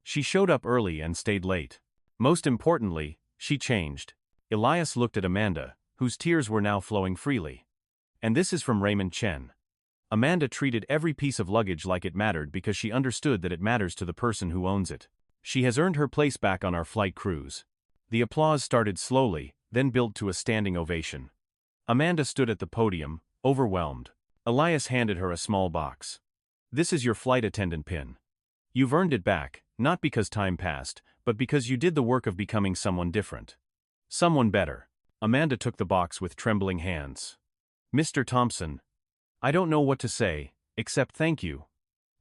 She showed up early and stayed late. Most importantly, she changed.'" Elias looked at Amanda, whose tears were now flowing freely. "And this is from Raymond Chen. Amanda treated every piece of luggage like it mattered because she understood that it matters to the person who owns it. She has earned her place back on our flight crews." The applause started slowly, then built to a standing ovation. Amanda stood at the podium, overwhelmed. Elias handed her a small box. "This is your flight attendant pin. You've earned it back, not because time passed, but because you did the work of becoming someone different. Someone better." Amanda took the box with trembling hands. "Mr. Thompson, I don't know what to say, except thank you.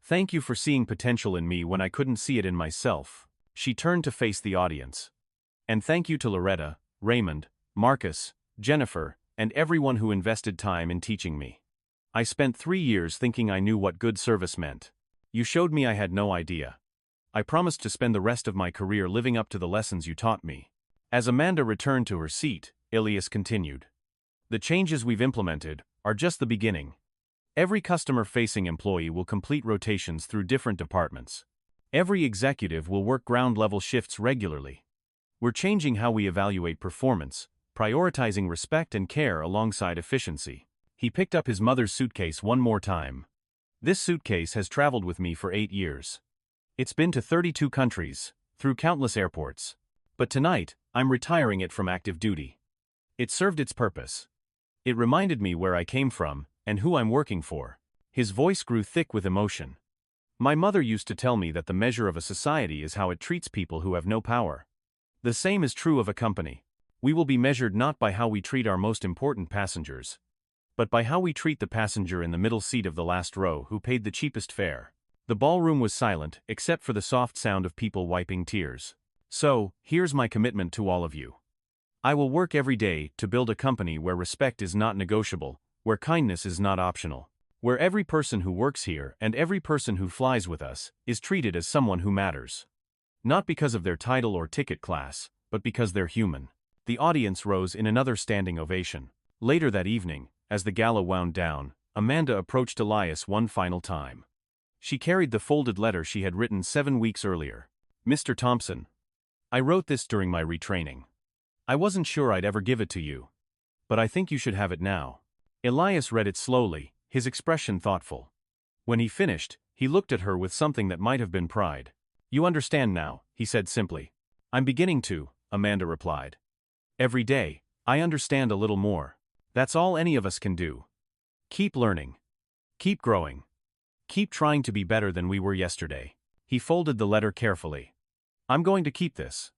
Thank you for seeing potential in me when I couldn't see it in myself." She turned to face the audience. "And thank you to Loretta, Raymond, Marcus, Jennifer, and everyone who invested time in teaching me. I spent 3 years thinking I knew what good service meant. You showed me I had no idea. I promised to spend the rest of my career living up to the lessons you taught me." As Amanda returned to her seat, Elias continued, "The changes we've implemented are just the beginning. Every customer-facing employee will complete rotations through different departments. Every executive will work ground-level shifts regularly. We're changing how we evaluate performance, prioritizing respect and care alongside efficiency." He picked up his mother's suitcase one more time. "This suitcase has traveled with me for 8 years. It's been to 32 countries, through countless airports. But tonight, I'm retiring it from active duty. It served its purpose. It reminded me where I came from and who I'm working for." His voice grew thick with emotion. "My mother used to tell me that the measure of a society is how it treats people who have no power. The same is true of a company. We will be measured not by how we treat our most important passengers, but by how we treat the passenger in the middle seat of the last row who paid the cheapest fare." The ballroom was silent, except for the soft sound of people wiping tears. "So, here's my commitment to all of you. I will work every day to build a company where respect is not negotiable, where kindness is not optional, where every person who works here and every person who flies with us is treated as someone who matters. Not because of their title or ticket class, but because they're human." The audience rose in another standing ovation. Later that evening, as the gala wound down, Amanda approached Elias one final time. She carried the folded letter she had written 7 weeks earlier. Mr. Thompson, I wrote this during my retraining. I wasn't sure I'd ever give it to you. But I think you should have it now. Elias read it slowly, his expression thoughtful. When he finished, he looked at her with something that might have been pride. You understand now, he said simply. I'm beginning to, Amanda replied. Every day, I understand a little more. That's all any of us can do. Keep learning. Keep growing. Keep trying to be better than we were yesterday. He folded the letter carefully. I'm going to keep this.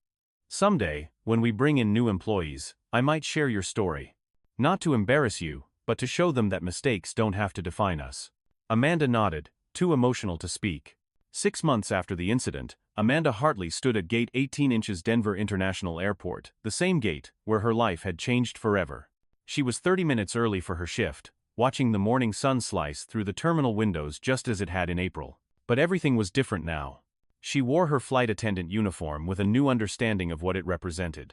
Someday, when we bring in new employees, I might share your story. Not to embarrass you, but to show them that mistakes don't have to define us. Amanda nodded, too emotional to speak. 6 months after the incident, Amanda Hartley stood at Gate 18 inches Denver International Airport, the same gate where her life had changed forever. She was 30 minutes early for her shift, watching the morning sun slice through the terminal windows just as it had in April. But everything was different now. She wore her flight attendant uniform with a new understanding of what it represented.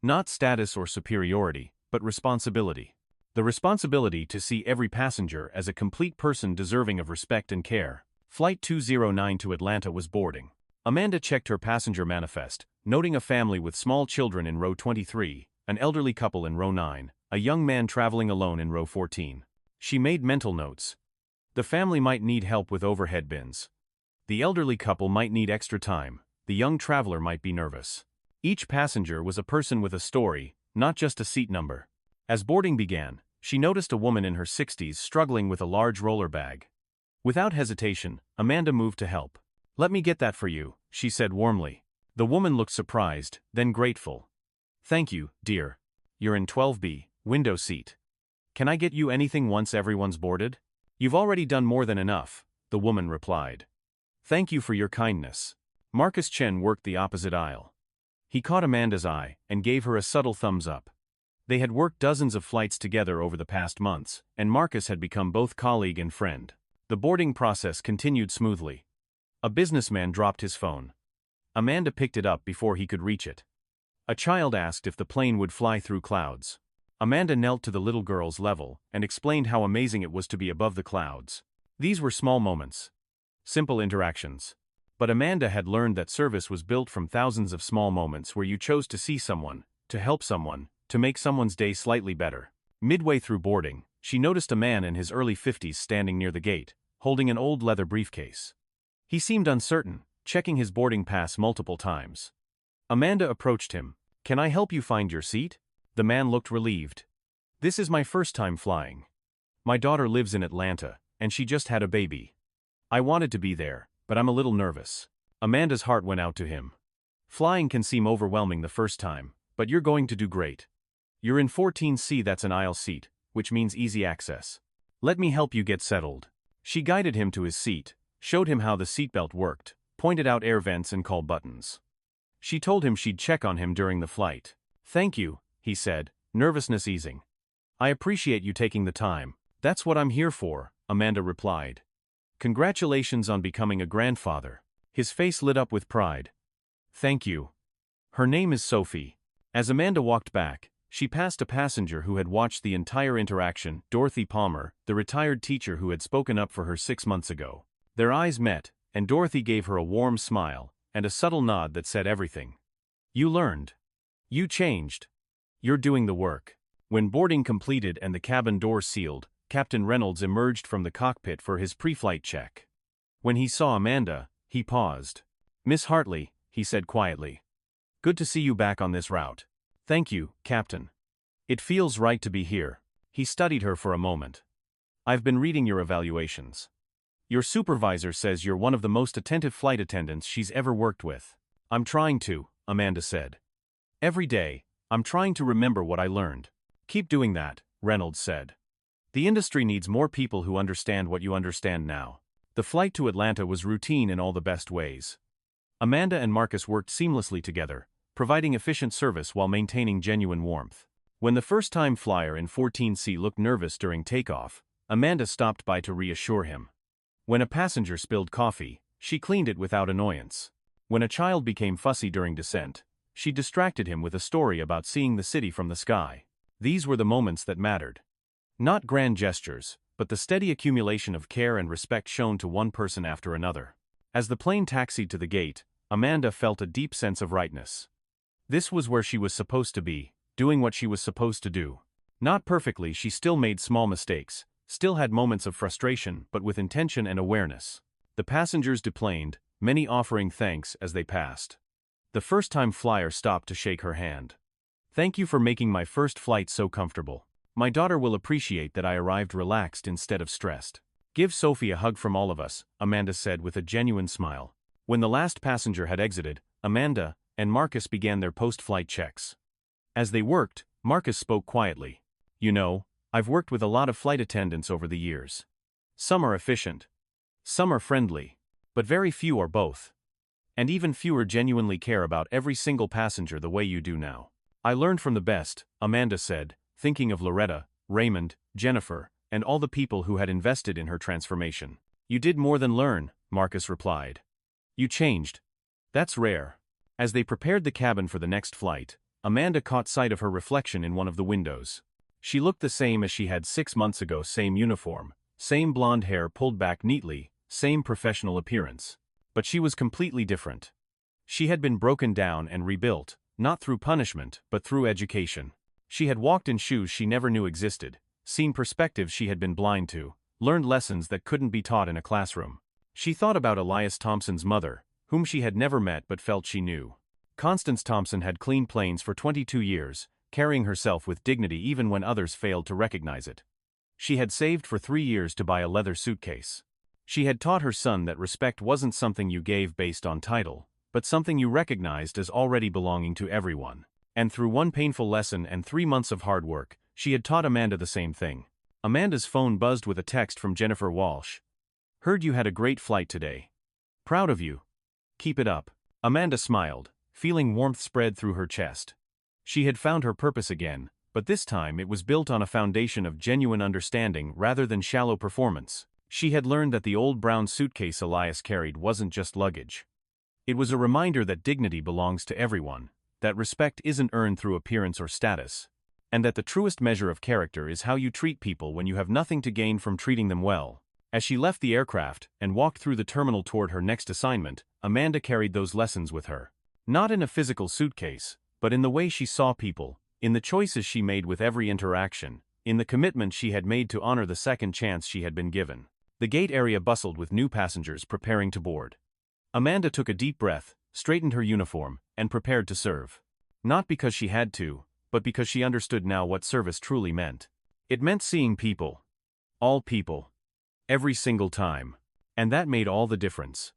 Not status or superiority, but responsibility. The responsibility to see every passenger as a complete person deserving of respect and care. Flight 209 to Atlanta was boarding. Amanda checked her passenger manifest, noting a family with small children in row 23, an elderly couple in row 9, a young man traveling alone in row 14. She made mental notes. The family might need help with overhead bins. The elderly couple might need extra time. The young traveler might be nervous. Each passenger was a person with a story, not just a seat number. As boarding began, she noticed a woman in her 60s struggling with a large roller bag. Without hesitation, Amanda moved to help. Let me get that for you, she said warmly. The woman looked surprised, then grateful. Thank you, dear. You're in 12B, window seat. Can I get you anything once everyone's boarded? You've already done more than enough, the woman replied. Thank you for your kindness. Marcus Chen worked the opposite aisle. He caught Amanda's eye and gave her a subtle thumbs up. They had worked dozens of flights together over the past months, and Marcus had become both colleague and friend. The boarding process continued smoothly. A businessman dropped his phone. Amanda picked it up before he could reach it. A child asked if the plane would fly through clouds. Amanda knelt to the little girl's level and explained how amazing it was to be above the clouds. These were small moments. Simple interactions. But Amanda had learned that service was built from thousands of small moments where you chose to see someone, to help someone, to make someone's day slightly better. Midway through boarding, she noticed a man in his early 50s standing near the gate, holding an old leather briefcase. He seemed uncertain, checking his boarding pass multiple times. Amanda approached him. Can I help you find your seat? The man looked relieved. This is my first time flying. My daughter lives in Atlanta, and she just had a baby. I wanted to be there, but I'm a little nervous. Amanda's heart went out to him. Flying can seem overwhelming the first time, but you're going to do great. You're in 14C, that's an aisle seat, which means easy access. Let me help you get settled. She guided him to his seat, showed him how the seatbelt worked, pointed out air vents and call buttons. She told him she'd check on him during the flight. Thank you, he said, nervousness easing. I appreciate you taking the time. That's what I'm here for, Amanda replied. Congratulations on becoming a grandfather. His face lit up with pride. Thank you. Her name is Sophie. As Amanda walked back, she passed a passenger who had watched the entire interaction, Dorothy Palmer, the retired teacher who had spoken up for her 6 months ago. Their eyes met, and Dorothy gave her a warm smile and a subtle nod that said everything. You learned. You changed. You're doing the work. When boarding completed and the cabin doors sealed, Captain Reynolds emerged from the cockpit for his pre-flight check. When he saw Amanda, he paused. Miss Hartley, he said quietly. Good to see you back on this route. Thank you, Captain. It feels right to be here. He studied her for a moment. I've been reading your evaluations. Your supervisor says you're one of the most attentive flight attendants she's ever worked with. I'm trying to, Amanda said. Every day, I'm trying to remember what I learned. Keep doing that, Reynolds said. The industry needs more people who understand what you understand now. The flight to Atlanta was routine in all the best ways. Amanda and Marcus worked seamlessly together, providing efficient service while maintaining genuine warmth. When the first-time flyer in 14C looked nervous during takeoff, Amanda stopped by to reassure him. When a passenger spilled coffee, she cleaned it without annoyance. When a child became fussy during descent, She distracted him with a story about seeing the city from the sky. These were the moments that mattered. Not grand gestures, but the steady accumulation of care and respect shown to one person after another. As the plane taxied to the gate, Amanda felt a deep sense of rightness. This was where she was supposed to be, doing what she was supposed to do. Not perfectly, she still made small mistakes, still had moments of frustration, but with intention and awareness. The passengers deplaned, many offering thanks as they passed. The first-time flyer stopped to shake her hand. "Thank you for making my first flight so comfortable. My daughter will appreciate that I arrived relaxed instead of stressed." "Give Sophie a hug from all of us," Amanda said with a genuine smile. When the last passenger had exited, Amanda and Marcus began their post-flight checks. As they worked, Marcus spoke quietly. "You know, I've worked with a lot of flight attendants over the years. Some are efficient. Some are friendly. But very few are both. And even fewer genuinely care about every single passenger the way you do now." "I learned from the best," Amanda said, thinking of Loretta, Raymond, Jennifer, and all the people who had invested in her transformation. "You did more than learn," Marcus replied. "You changed. That's rare." As they prepared the cabin for the next flight, Amanda caught sight of her reflection in one of the windows. She looked the same as she had 6 months ago, same uniform, same blonde hair pulled back neatly, same professional appearance. But she was completely different. She had been broken down and rebuilt, not through punishment, but through education. She had walked in shoes she never knew existed, seen perspectives she had been blind to, learned lessons that couldn't be taught in a classroom. She thought about Elias Thompson's mother, whom she had never met but felt she knew. Constance Thompson had cleaned planes for 22 years, carrying herself with dignity even when others failed to recognize it. She had saved for 3 years to buy a leather suitcase. She had taught her son that respect wasn't something you gave based on title, but something you recognized as already belonging to everyone. And through one painful lesson and 3 months of hard work, she had taught Amanda the same thing. Amanda's phone buzzed with a text from Jennifer Walsh. "Heard you had a great flight today. Proud of you. Keep it up." Amanda smiled, feeling warmth spread through her chest. She had found her purpose again, but this time it was built on a foundation of genuine understanding rather than shallow performance. She had learned that the old brown suitcase Elias carried wasn't just luggage. It was a reminder that dignity belongs to everyone, that respect isn't earned through appearance or status, and that the truest measure of character is how you treat people when you have nothing to gain from treating them well. As she left the aircraft and walked through the terminal toward her next assignment, Amanda carried those lessons with her. Not in a physical suitcase, but in the way she saw people, in the choices she made with every interaction, in the commitment she had made to honor the second chance she had been given. The gate area bustled with new passengers preparing to board. Amanda took a deep breath, straightened her uniform, and prepared to serve. Not because she had to, but because she understood now what service truly meant. It meant seeing people. All people. Every single time. And that made all the difference.